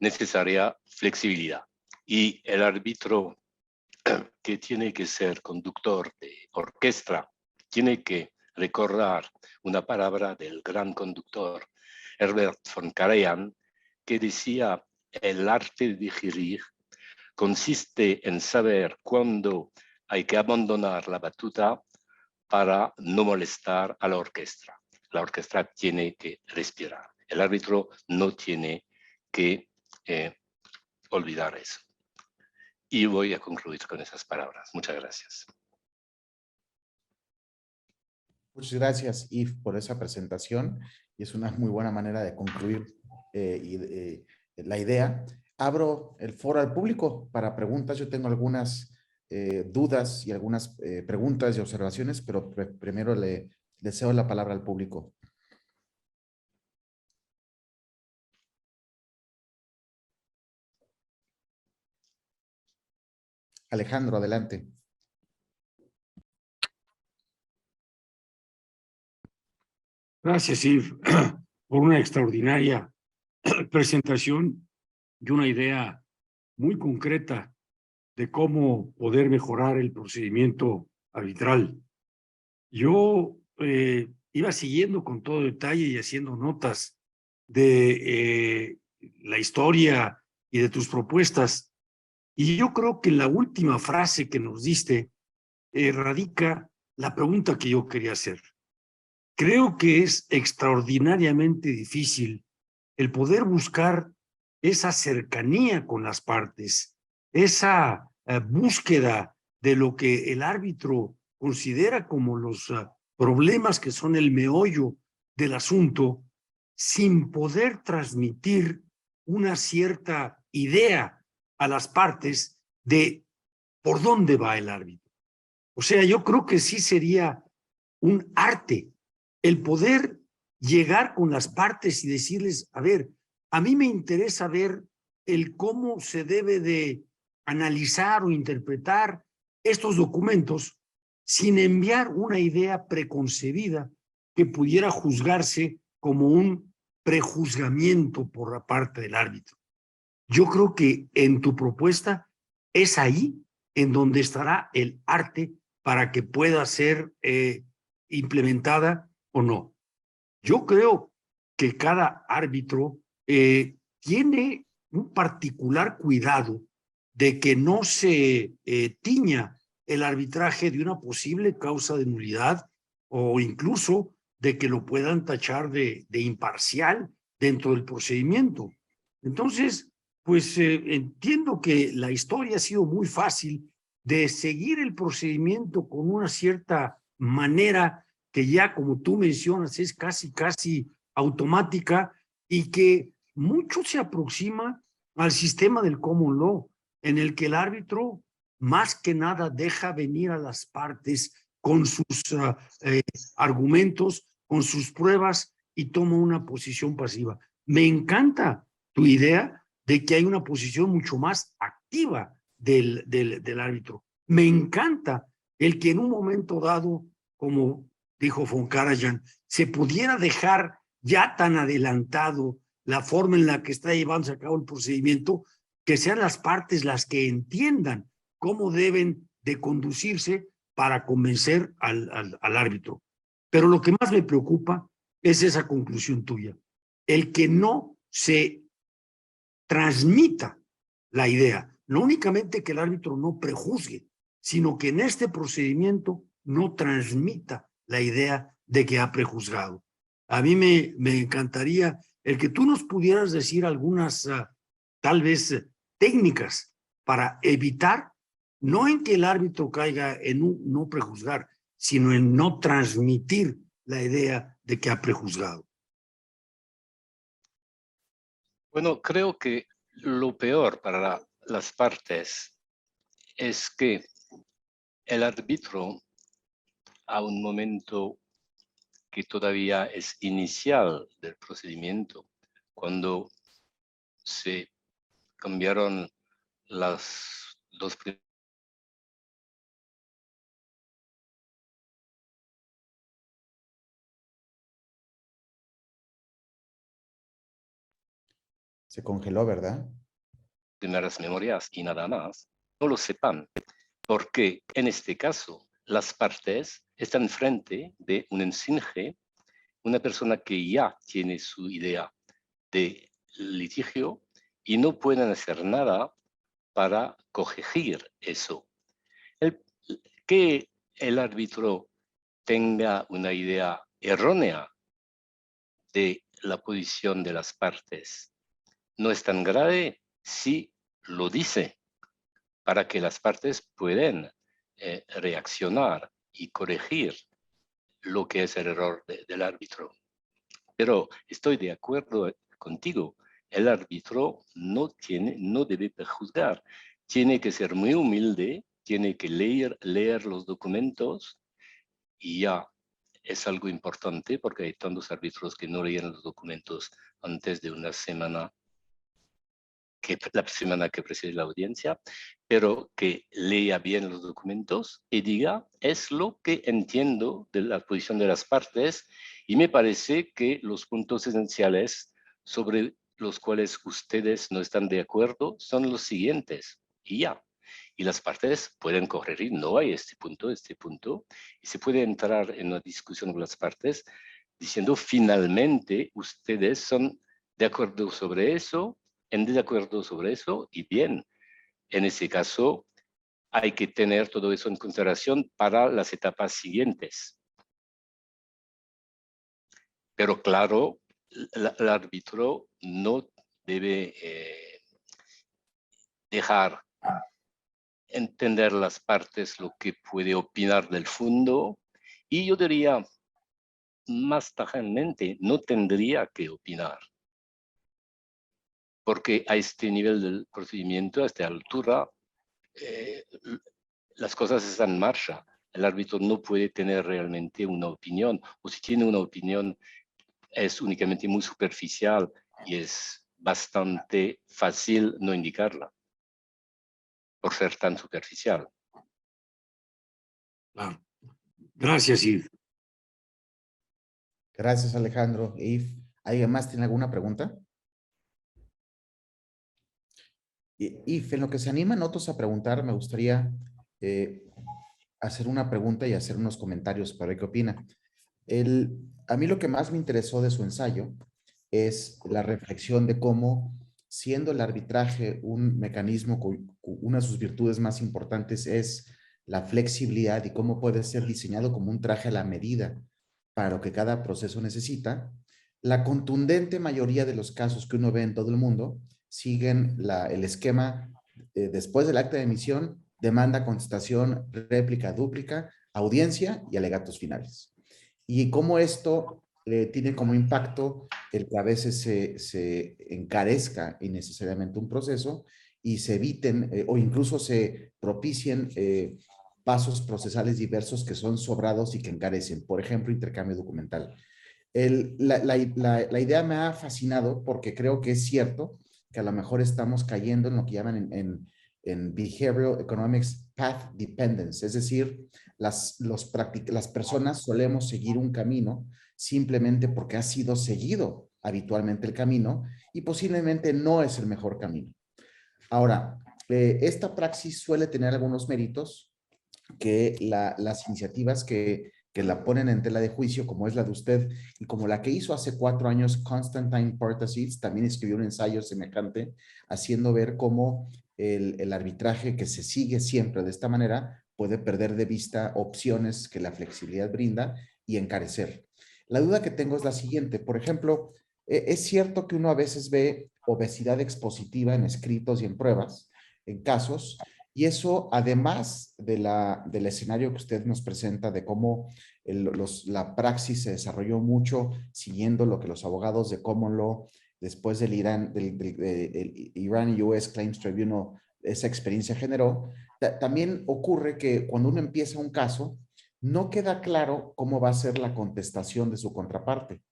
necesaria flexibilidad. Y el árbitro que tiene que ser conductor de orquesta, tiene que recordar una palabra del gran conductor Herbert von Karajan, que decía: el arte de dirigir consiste en saber cuándo hay que abandonar la batuta para no molestar a la orquesta. La orquesta tiene que respirar. El árbitro no tiene que olvidar eso. Y voy a concluir con esas palabras. Muchas gracias. Muchas gracias, Yves, por esa presentación. Y es una muy buena manera de concluir la idea. Abro el foro al público para preguntas. Yo tengo algunas dudas y algunas preguntas y observaciones, pero primero le cedo la palabra al público. Alejandro, adelante. Gracias, Yves, por una extraordinaria presentación y una idea muy concreta de cómo poder mejorar el procedimiento arbitral. Yo iba siguiendo con todo detalle y haciendo notas de la historia y de tus propuestas. Y yo creo que en la última frase que nos diste radica la pregunta que yo quería hacer. Creo que es extraordinariamente difícil el poder buscar esa cercanía con las partes, esa búsqueda de lo que el árbitro considera como los problemas que son el meollo del asunto, sin poder transmitir una cierta idea a las partes de por dónde va el árbitro. O sea, yo creo que sí sería un arte el poder llegar con las partes y decirles, a ver, a mí me interesa ver el cómo se debe de analizar o interpretar estos documentos sin enviar una idea preconcebida que pudiera juzgarse como un prejuzgamiento por la parte del árbitro. Yo creo que en tu propuesta es ahí en donde estará el arte para que pueda ser implementada o no. Yo creo que cada árbitro tiene un particular cuidado de que no se tiña el arbitraje de una posible causa de nulidad o incluso de que lo puedan tachar de imparcial dentro del procedimiento. Entonces, pues entiendo que la historia ha sido muy fácil de seguir el procedimiento con una cierta manera que ya, como tú mencionas, es casi automática y que mucho se aproxima al sistema del common law, en el que el árbitro más que nada deja venir a las partes con sus argumentos, con sus pruebas y toma una posición pasiva. Me encanta tu idea de que hay una posición mucho más activa del árbitro. Me encanta el que en un momento dado, como dijo von Karajan, se pudiera dejar ya tan adelantado la forma en la que está llevándose a cabo el procedimiento, que sean las partes las que entiendan cómo deben de conducirse para convencer al árbitro. Pero lo que más me preocupa es esa conclusión tuya, el que no se transmita la idea, no únicamente que el árbitro no prejuzgue, sino que en este procedimiento no transmita la idea de que ha prejuzgado. A mí me encantaría el que tú nos pudieras decir algunas, tal vez, técnicas para evitar, no en que el árbitro caiga en un no prejuzgar, sino en no transmitir la idea de que ha prejuzgado. Bueno, creo que lo peor para las partes es que el árbitro a un momento que todavía es inicial del procedimiento, cuando se cambiaron las dos primeras. Se congeló, ¿verdad? Primeras memorias y nada más, no lo sepan, porque en este caso las partes están frente de un encinje, una persona que ya tiene su idea de litigio y no pueden hacer nada para corregir eso. Que el árbitro tenga una idea errónea de la posición de las partes no es tan grave si lo dice, para que las partes puedan reaccionar y corregir lo que es el error del árbitro. Pero estoy de acuerdo contigo, el árbitro no debe prejuzgar, tiene que ser muy humilde, tiene que leer los documentos y ya. Es algo importante porque hay tantos árbitros que no leen los documentos antes de una semana, la semana que precede la audiencia, pero que lea bien los documentos y diga, es lo que entiendo de la posición de las partes y me parece que los puntos esenciales sobre los cuales ustedes no están de acuerdo son los siguientes. Y ya. Y las partes pueden corregir, no hay este punto, y se puede entrar en una discusión con las partes diciendo, finalmente, ustedes son de acuerdo sobre eso, en desacuerdo sobre eso, y bien, en ese caso hay que tener todo eso en consideración para las etapas siguientes. Pero claro, el árbitro no debe dejar entender las partes lo que puede opinar del fondo, y yo diría más tajantemente, no tendría que opinar. Porque a este nivel del procedimiento, a esta altura, las cosas están en marcha. El árbitro no puede tener realmente una opinión, o si tiene una opinión es únicamente muy superficial y es bastante fácil no indicarla por ser tan superficial. Claro. Gracias, Yves. Gracias, Alejandro. Yves, ¿alguien más tiene alguna pregunta? Yves, en lo que se animan otros a preguntar, me gustaría hacer una pregunta y hacer unos comentarios para ver qué opina. A mí lo que más me interesó de su ensayo es la reflexión de cómo, siendo el arbitraje un mecanismo, una de sus virtudes más importantes es la flexibilidad y cómo puede ser diseñado como un traje a la medida para lo que cada proceso necesita, la contundente mayoría de los casos que uno ve en todo el mundo siguen el esquema después del acta de emisión, demanda, contestación, réplica, dúplica, audiencia y alegatos finales. Y cómo esto tiene como impacto el que a veces se encarezca innecesariamente un proceso y se eviten o incluso se propicien pasos procesales diversos que son sobrados y que encarecen. Por ejemplo, intercambio documental. La idea me ha fascinado porque creo que es cierto que a lo mejor estamos cayendo en lo que llaman en Behavioral Economics Path Dependence, es decir, las personas solemos seguir un camino simplemente porque ha sido seguido habitualmente el camino y posiblemente no es el mejor camino. Ahora, esta praxis suele tener algunos méritos que las iniciativas que la ponen en tela de juicio, como es la de usted y como la que hizo hace 4 años Constantine Partasites, también escribió un ensayo semejante, haciendo ver cómo el arbitraje que se sigue siempre de esta manera puede perder de vista opciones que la flexibilidad brinda y encarecer. La duda que tengo es la siguiente. Por ejemplo, es cierto que uno a veces ve obesidad expositiva en escritos y en pruebas, en casos, y eso, además del escenario que usted nos presenta de cómo la praxis se desarrolló mucho siguiendo lo que los abogados de Common Law, después del Iran US Claims Tribunal, esa experiencia generó, también ocurre que cuando uno empieza un caso, no queda claro cómo va a ser la contestación de su contraparte.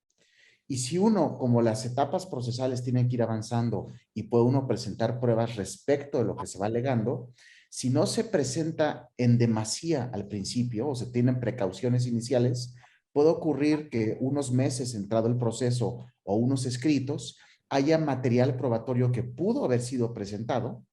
Y si uno, como las etapas procesales tienen que ir avanzando y puede uno presentar pruebas respecto de lo que se va alegando, si no se presenta en demasía al principio o se tienen precauciones iniciales, puede ocurrir que unos meses entrado el proceso o unos escritos haya material probatorio que pudo haber sido presentado,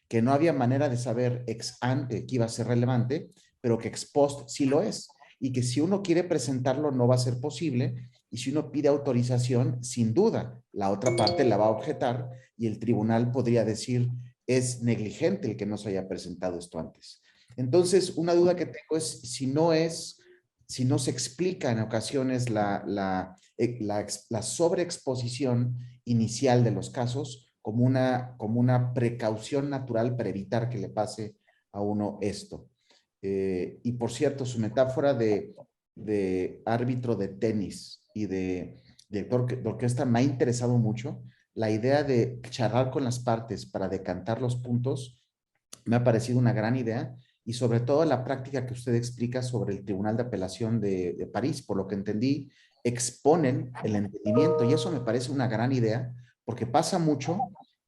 que no había manera de saber ex ante que iba a ser relevante, pero que ex post sí lo es, y que si uno quiere presentarlo no va a ser posible, y si uno pide autorización, sin duda, la otra parte la va a objetar y el tribunal podría decir es negligente el que no se haya presentado esto antes. Entonces, una duda que tengo es si no se explica en ocasiones la sobreexposición inicial de los casos como una precaución natural para evitar que le pase a uno esto. Y por cierto, su metáfora de árbitro de tenis y de director de orquesta me ha interesado mucho. La idea de charlar con las partes para decantar los puntos me ha parecido una gran idea y sobre todo la práctica que usted explica sobre el Tribunal de Apelación de París, por lo que entendí, exponen el entendimiento y eso me parece una gran idea porque pasa mucho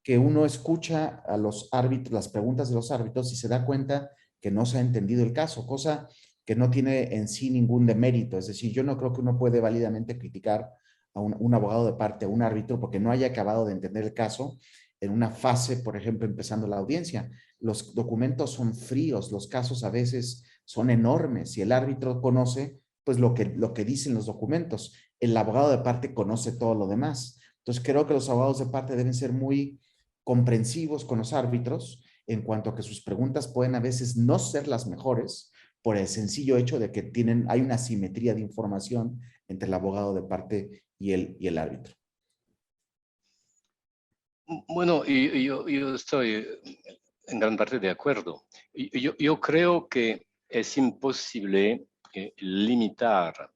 que uno escucha a los árbitros, las preguntas de los árbitros y se da cuenta que no se ha entendido el caso, cosa que no tiene en sí ningún demérito. Es decir, yo no creo que uno puede válidamente criticar a un abogado de parte, a un árbitro, porque no haya acabado de entender el caso en una fase, por ejemplo, empezando la audiencia. Los documentos son fríos, los casos a veces son enormes y el árbitro conoce pues lo que dicen los documentos. El abogado de parte conoce todo lo demás. Entonces creo que los abogados de parte deben ser muy comprensivos con los árbitros en cuanto a que sus preguntas pueden a veces no ser las mejores por el sencillo hecho de que hay una simetría de información entre el abogado de parte y el árbitro. Bueno, yo estoy en gran parte de acuerdo. Yo creo que es imposible limitar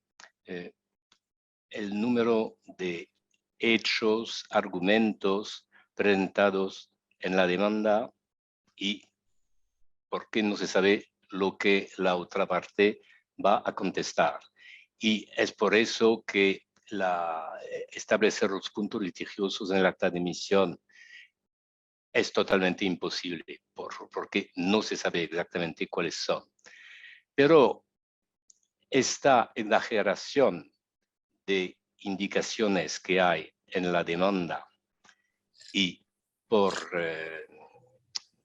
el número de hechos, argumentos presentados en la demanda y porque no se sabe lo que la otra parte va a contestar. Y es por eso que establecer los puntos litigiosos en el acta de emisión es totalmente imposible porque no se sabe exactamente cuáles son. Pero está en la generación de indicaciones que hay en la demanda y por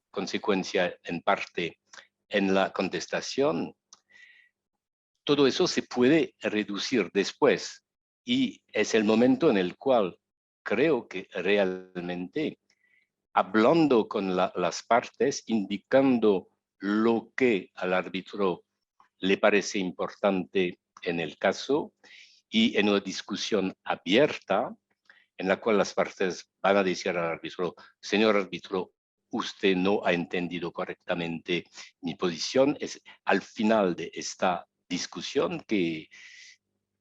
consecuencia, en parte, en la contestación, todo eso se puede reducir después y es el momento en el cual creo que realmente hablando con las partes, indicando lo que al árbitro le parece importante en el caso y en una discusión abierta en la cual las partes van a decir al árbitro, señor árbitro, usted no ha entendido correctamente mi posición. Es al final de esta discusión que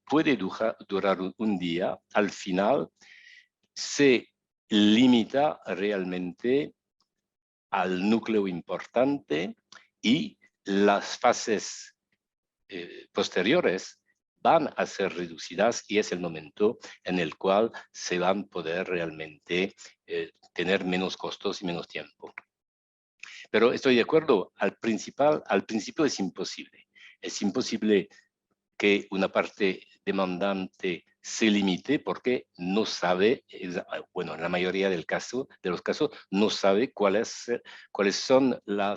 puede durar un día, al final se limita realmente al núcleo importante y las fases posteriores van a ser reducidas y es el momento en el cual se van a poder realmente tener menos costos y menos tiempo. Pero estoy de acuerdo, al principio es imposible. Es imposible que una parte demandante se limite porque no sabe, bueno, en la mayoría de los casos, no sabe cuáles son la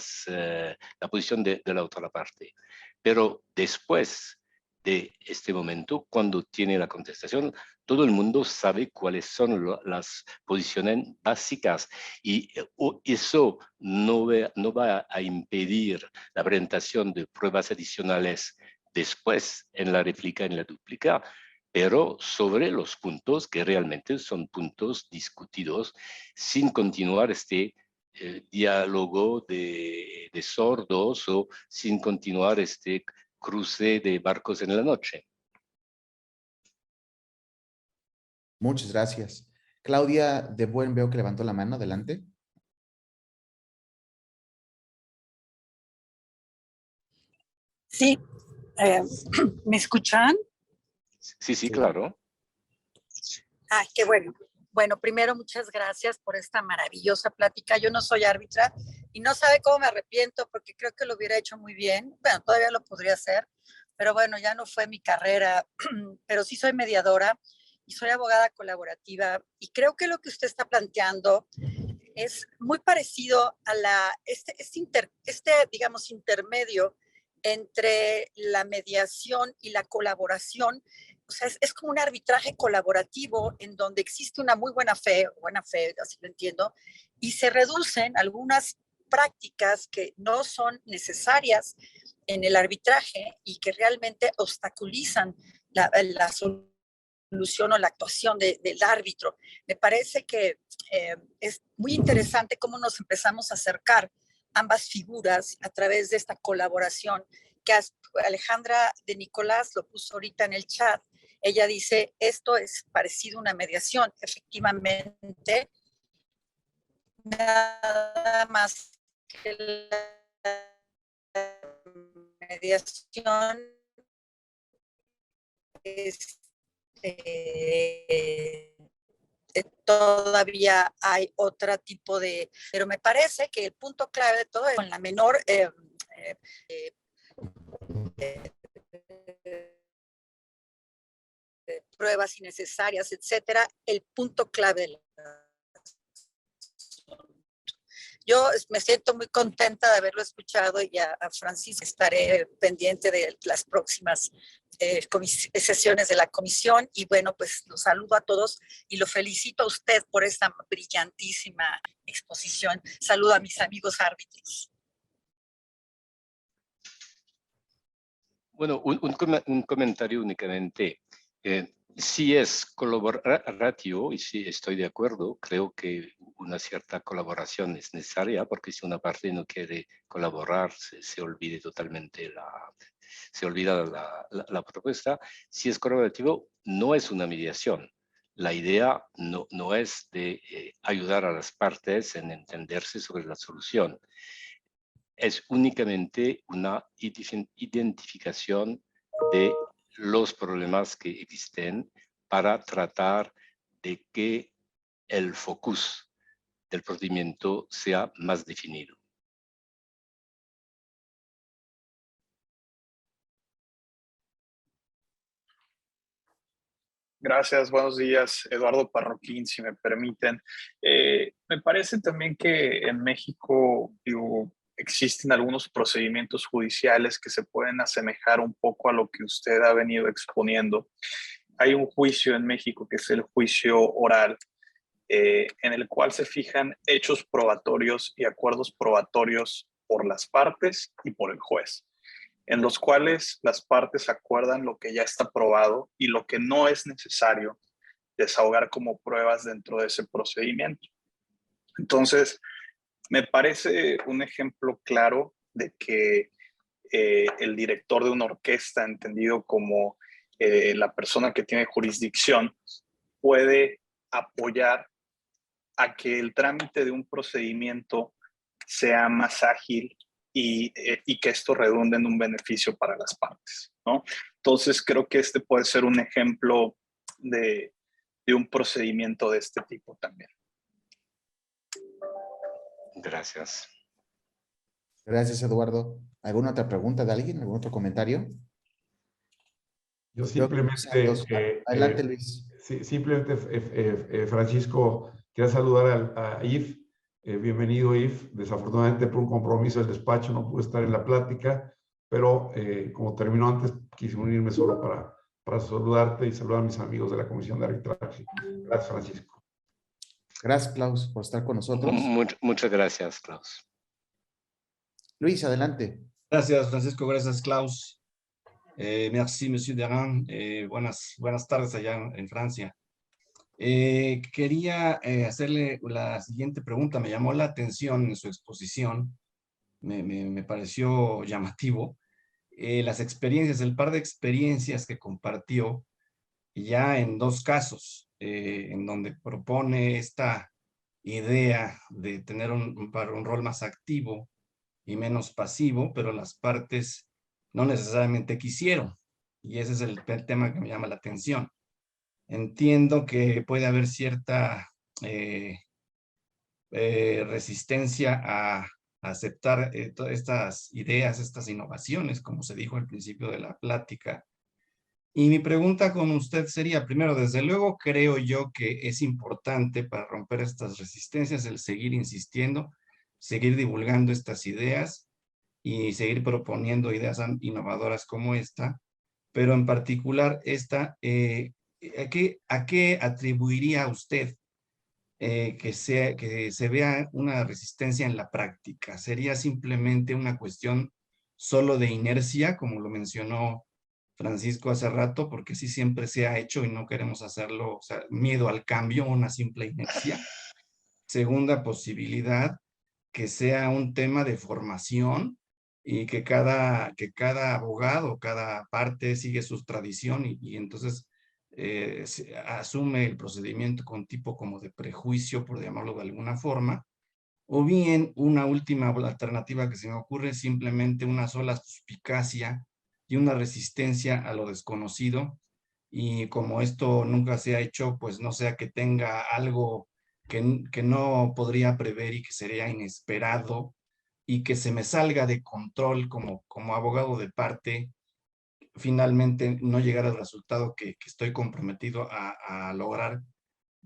posición de la otra parte. Pero después de este momento, cuando tiene la contestación, todo el mundo sabe cuáles son las posiciones básicas y eso no va a impedir la presentación de pruebas adicionales después en la réplica, en la dúplica, pero sobre los puntos que realmente son puntos discutidos sin continuar este diálogo de sordos o sin continuar este cruce de barcos en la noche. Muchas gracias. Claudia de Buen veo que levantó la mano. Adelante. Sí, ¿Me escuchan? Sí, sí, claro. Ah, qué bueno. Bueno, primero, muchas gracias por esta maravillosa plática. Yo no soy árbitra y no sabe cómo me arrepiento porque creo que lo hubiera hecho muy bien. Bueno, todavía lo podría hacer, pero bueno, ya no fue mi carrera, pero sí soy mediadora y soy abogada colaborativa y creo que lo que usted está planteando es muy parecido a digamos, intermedio entre la mediación y la colaboración. O sea, es como un arbitraje colaborativo en donde existe una muy buena fe, así lo entiendo, y se reducen algunas prácticas que no son necesarias en el arbitraje y que realmente obstaculizan la solución o la actuación del árbitro. Me parece que es muy interesante cómo nos empezamos a acercar ambas figuras a través de esta colaboración que Alejandra de Nicolás lo puso ahorita en el chat. Ella dice, esto es parecido a una mediación. Efectivamente, nada más que la mediación es todavía hay otro tipo de, pero me parece que el punto clave de todo es con la menor pruebas innecesarias, etcétera, el punto clave de la yo me siento muy contenta de haberlo escuchado y a Francisco estaré pendiente de las próximas sesiones de la comisión y bueno, pues los saludo a todos y lo felicito a usted por esta brillantísima exposición. Saludo a mis amigos árbitros. Bueno, un comentario únicamente. Sí es colaborativo y sí estoy de acuerdo. Creo que una cierta colaboración es necesaria porque si una parte no quiere colaborar, se olvide totalmente se olvida la propuesta. Si es colaborativo, no es una mediación. La idea no es de ayudar a las partes en entenderse sobre la solución. Es únicamente una identificación de los problemas que existen para tratar de que el focus del procedimiento sea más definido. Gracias, buenos días, Eduardo Parroquín, si me permiten. Me parece también que en México, digo, existen algunos procedimientos judiciales que se pueden asemejar un poco a lo que usted ha venido exponiendo. Hay un juicio en México que es el juicio oral, en el cual se fijan hechos probatorios y acuerdos probatorios por las partes y por el juez, en los cuales las partes acuerdan lo que ya está probado y lo que no es necesario desahogar como pruebas dentro de ese procedimiento. Entonces, me parece un ejemplo claro de que el director de una orquesta, entendido como la persona que tiene jurisdicción, puede apoyar a que el trámite de un procedimiento sea más ágil y que esto redunde en un beneficio para las partes, ¿no? Entonces, creo que este puede ser un ejemplo de un procedimiento de este tipo también. Gracias. Gracias, Eduardo. ¿Alguna otra pregunta de alguien? ¿Algún otro comentario? Yo simplemente, adelante, Luis. Sí, simplemente, Francisco, quería saludar a Yves. Bienvenido, Yves. Desafortunadamente, por un compromiso del despacho, no pude estar en la plática, pero como terminó antes, quise unirme solo para saludarte y saludar a mis amigos de la Comisión de Arbitraje. Gracias, Francisco. Gracias, Klaus, por estar con nosotros. Muchas gracias, Klaus. Luis, adelante. Gracias, Francisco. Gracias, Klaus. Merci, Monsieur Derin. Buenas tardes allá en Francia. Quería hacerle la siguiente pregunta. Me llamó la atención en su exposición. Me pareció llamativo. Las experiencias, el par de experiencias que compartió ya en dos casos, en donde propone esta idea de tener un rol más activo y menos pasivo, pero las partes no necesariamente quisieron. Y ese es el tema que me llama la atención. Entiendo que puede haber cierta resistencia a aceptar todas estas ideas, estas innovaciones, como se dijo al principio de la plática. Y mi pregunta con usted sería, primero, desde luego creo yo que es importante para romper estas resistencias el seguir insistiendo, seguir divulgando estas ideas y seguir proponiendo ideas innovadoras como esta, pero en particular esta, ¿a qué atribuiría usted que se vea una resistencia en la práctica? ¿Sería simplemente una cuestión solo de inercia, como lo mencionó Francisco hace rato, porque sí siempre se ha hecho y no queremos hacerlo, o sea, miedo al cambio, una simple inercia? Segunda posibilidad, que sea un tema de formación y que cada abogado, cada parte sigue su tradición y entonces asume el procedimiento con tipo como de prejuicio, por llamarlo de alguna forma, o bien una última alternativa que se me ocurre, simplemente una sola suspicacia y una resistencia a lo desconocido, y como esto nunca se ha hecho, pues no sea que tenga algo que no podría prever y que sería inesperado y que se me salga de control como abogado de parte, finalmente no llegar al resultado que estoy comprometido a lograr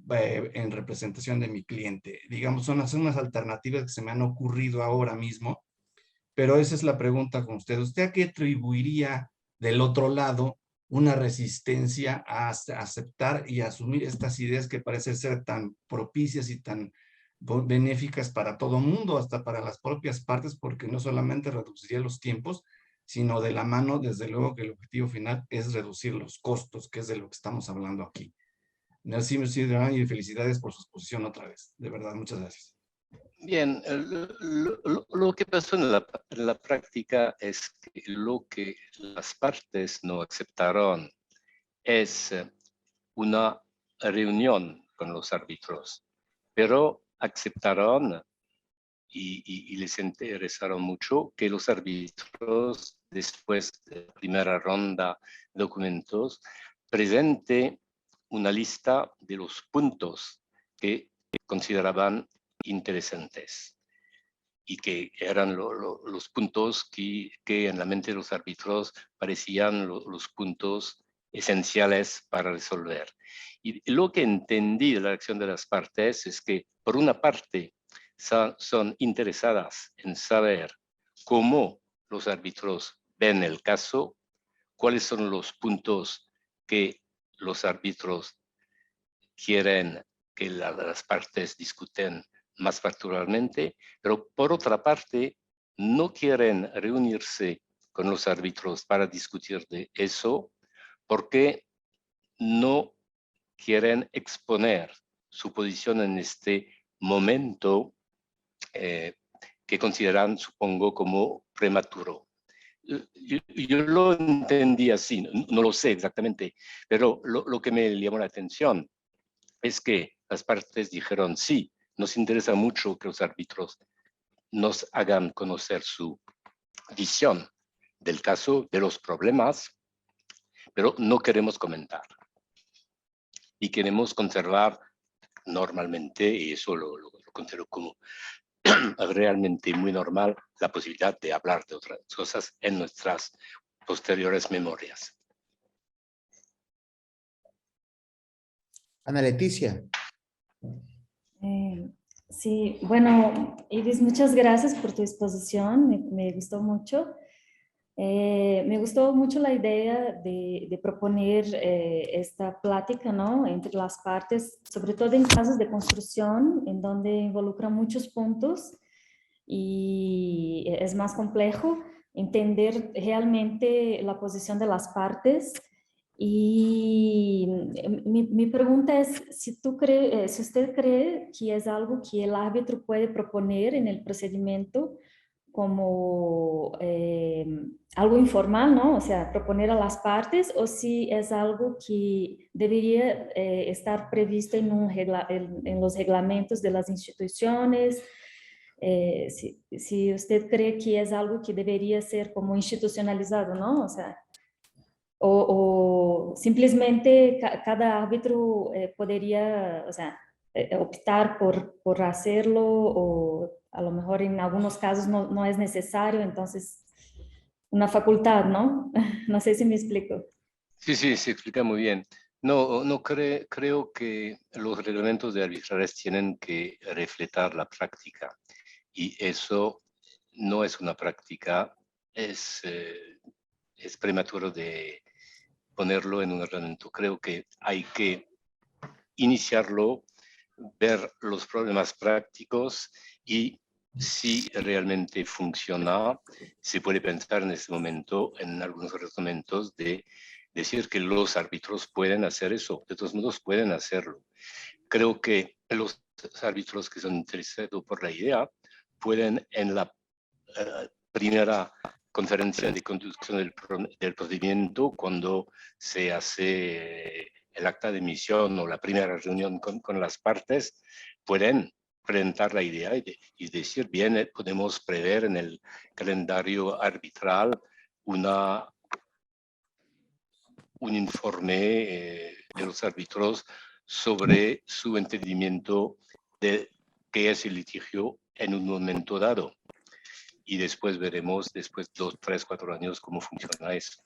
en representación de mi cliente. Digamos, son unas alternativas que se me han ocurrido ahora mismo, pero esa es la pregunta con usted. ¿Usted a qué atribuiría del otro lado una resistencia a aceptar y asumir estas ideas que parecen ser tan propicias y tan benéficas para todo mundo, hasta para las propias partes, porque no solamente reduciría los tiempos, sino de la mano, desde luego que el objetivo final es reducir los costos, que es de lo que estamos hablando aquí? Merci, monsieur Durán, y felicidades por su exposición otra vez. De verdad, muchas gracias. Bien, lo que pasó en la práctica es que lo que las partes no aceptaron es una reunión con los árbitros, pero aceptaron y les interesaron mucho que los árbitros, después de la primera ronda de documentos, presente una lista de los puntos que consideraban interesantes y que eran los puntos que en la mente de los árbitros parecían los puntos esenciales para resolver. Y lo que entendí de la reacción de las partes es que, por una parte, son interesadas en saber cómo los árbitros ven el caso, cuáles son los puntos que los árbitros quieren que las partes discuten más particularmente, pero por otra parte no quieren reunirse con los árbitros para discutir de eso porque no quieren exponer su posición en este momento que consideran, supongo, como prematuro. Yo lo entendí así, no lo sé exactamente, pero lo que me llamó la atención es que las partes dijeron, sí, nos interesa mucho que los árbitros nos hagan conocer su visión del caso, de los problemas, pero no queremos comentar. Y queremos conservar normalmente, y eso lo considero como realmente muy normal, la posibilidad de hablar de otras cosas en nuestras posteriores memorias. Ana Leticia. Sí, bueno, Iris, muchas gracias por tu exposición, me gustó mucho. Me gustó mucho la idea de proponer esta plática, ¿no?, entre las partes, sobre todo en casos de construcción, en donde involucran muchos puntos y es más complejo entender realmente la posición de las partes. Y mi pregunta es si usted cree que es algo que el árbitro puede proponer en el procedimiento como algo informal, ¿no? O sea, proponer a las partes, o si es algo que debería estar previsto en los reglamentos de las instituciones, si usted cree que es algo que debería ser como institucionalizado, ¿no? O sea, o simplemente cada árbitro podría, o sea, optar por hacerlo, o a lo mejor en algunos casos no es necesario, entonces una facultad, ¿no? No sé si me explico. Sí, sí, se explica muy bien. No creo que los reglamentos de arbitrajes tienen que reflejar la práctica, y eso no es una práctica, es prematuro de ponerlo en un reglamento. Creo que hay que iniciarlo, ver los problemas prácticos, y si realmente funciona, se puede pensar en este momento en algunos reglamentos de decir que los árbitros pueden hacer eso. De todos modos, pueden hacerlo. Creo que los árbitros que son interesados por la idea pueden, en la primera conferencia de conducción del procedimiento, cuando se hace el acta de emisión o la primera reunión con las partes, pueden presentar la idea y decir, bien, podemos prever en el calendario arbitral un informe de los árbitros sobre su entendimiento de qué es el litigio en un momento dado. Y después veremos, después 2, 3, 4 años, cómo funciona eso.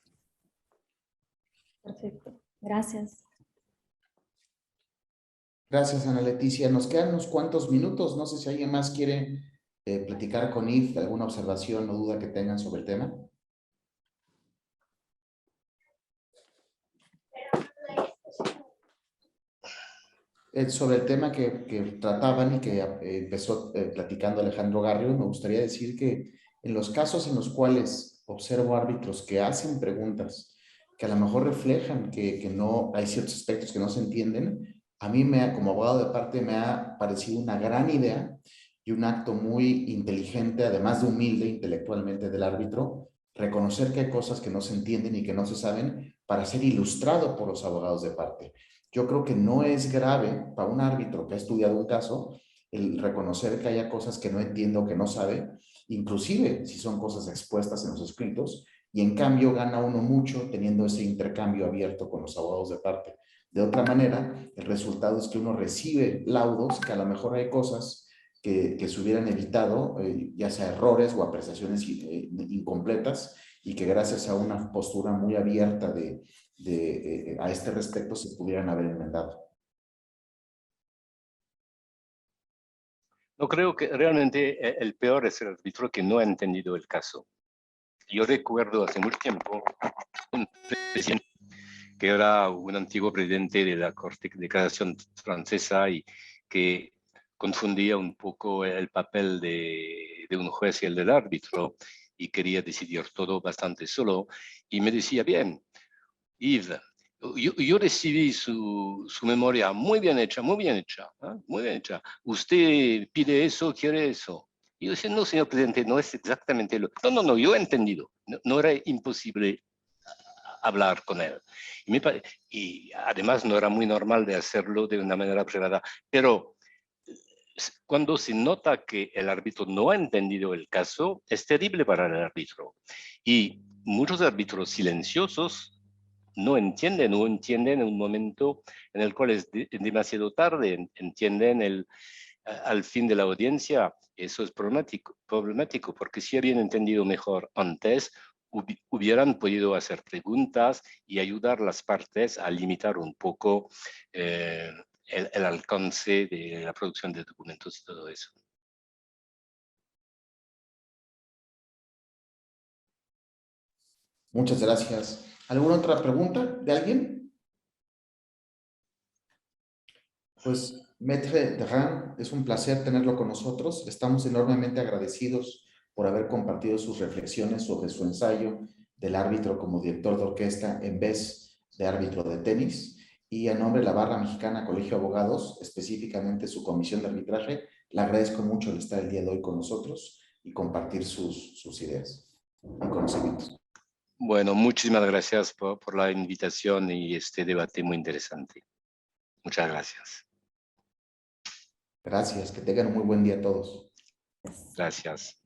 Perfecto, gracias. Gracias, Ana Leticia. Nos quedan unos cuantos minutos. No sé si alguien más quiere platicar con Yves, alguna observación o duda que tengan sobre el tema. Sobre el tema que trataban y que empezó platicando Alejandro Garrio, me gustaría decir que en los casos en los cuales observo árbitros que hacen preguntas que a lo mejor reflejan que no hay ciertos aspectos que no se entienden, a mí como abogado de parte me ha parecido una gran idea y un acto muy inteligente, además de humilde intelectualmente del árbitro, reconocer que hay cosas que no se entienden y que no se saben para ser ilustrado por los abogados de parte. Yo creo que no es grave para un árbitro que ha estudiado un caso el reconocer que haya cosas que no entiende o que no sabe, inclusive si son cosas expuestas en los escritos, y en cambio gana uno mucho teniendo ese intercambio abierto con los abogados de parte. De otra manera, el resultado es que uno recibe laudos que a lo mejor hay cosas que se hubieran evitado, ya sea errores o apreciaciones incompletas, y que gracias a una postura muy abierta a este respecto se pudieran haber enmendado. No creo que realmente el peor es el árbitro que no ha entendido el caso. Yo recuerdo hace mucho tiempo un presidente que era un antiguo presidente de la Corte de Casación francesa y que confundía un poco el papel de un juez y el del árbitro, y quería decidir todo bastante solo, y me decía, bien, Yves, yo recibí su memoria muy bien hecha, muy bien hecha, ¿eh? Muy bien hecha. Usted pide eso, quiere eso. Y yo decía, no, señor presidente, no es exactamente lo... No, yo he entendido. No era imposible hablar con él. Y además no era muy normal de hacerlo de una manera privada. Pero cuando se nota que el árbitro no ha entendido el caso, es terrible para el árbitro. Y muchos árbitros silenciosos no entienden en un momento en el cual es demasiado tarde, entienden al fin de la audiencia. Eso es problemático, porque si habían entendido mejor antes, hubieran podido hacer preguntas y ayudar a las partes a limitar un poco el alcance de la producción de documentos y todo eso. Muchas gracias. ¿Alguna otra pregunta de alguien? Pues, Maître Terran, es un placer tenerlo con nosotros. Estamos enormemente agradecidos por haber compartido sus reflexiones sobre su ensayo del árbitro como director de orquesta en vez de árbitro de tenis. Y a nombre de la Barra Mexicana Colegio de Abogados, específicamente su comisión de arbitraje, le agradezco mucho el estar el día de hoy con nosotros y compartir sus ideas y conocimientos. Bueno, muchísimas gracias por la invitación y este debate muy interesante. Muchas gracias. Gracias, que tengan un muy buen día a todos. Gracias.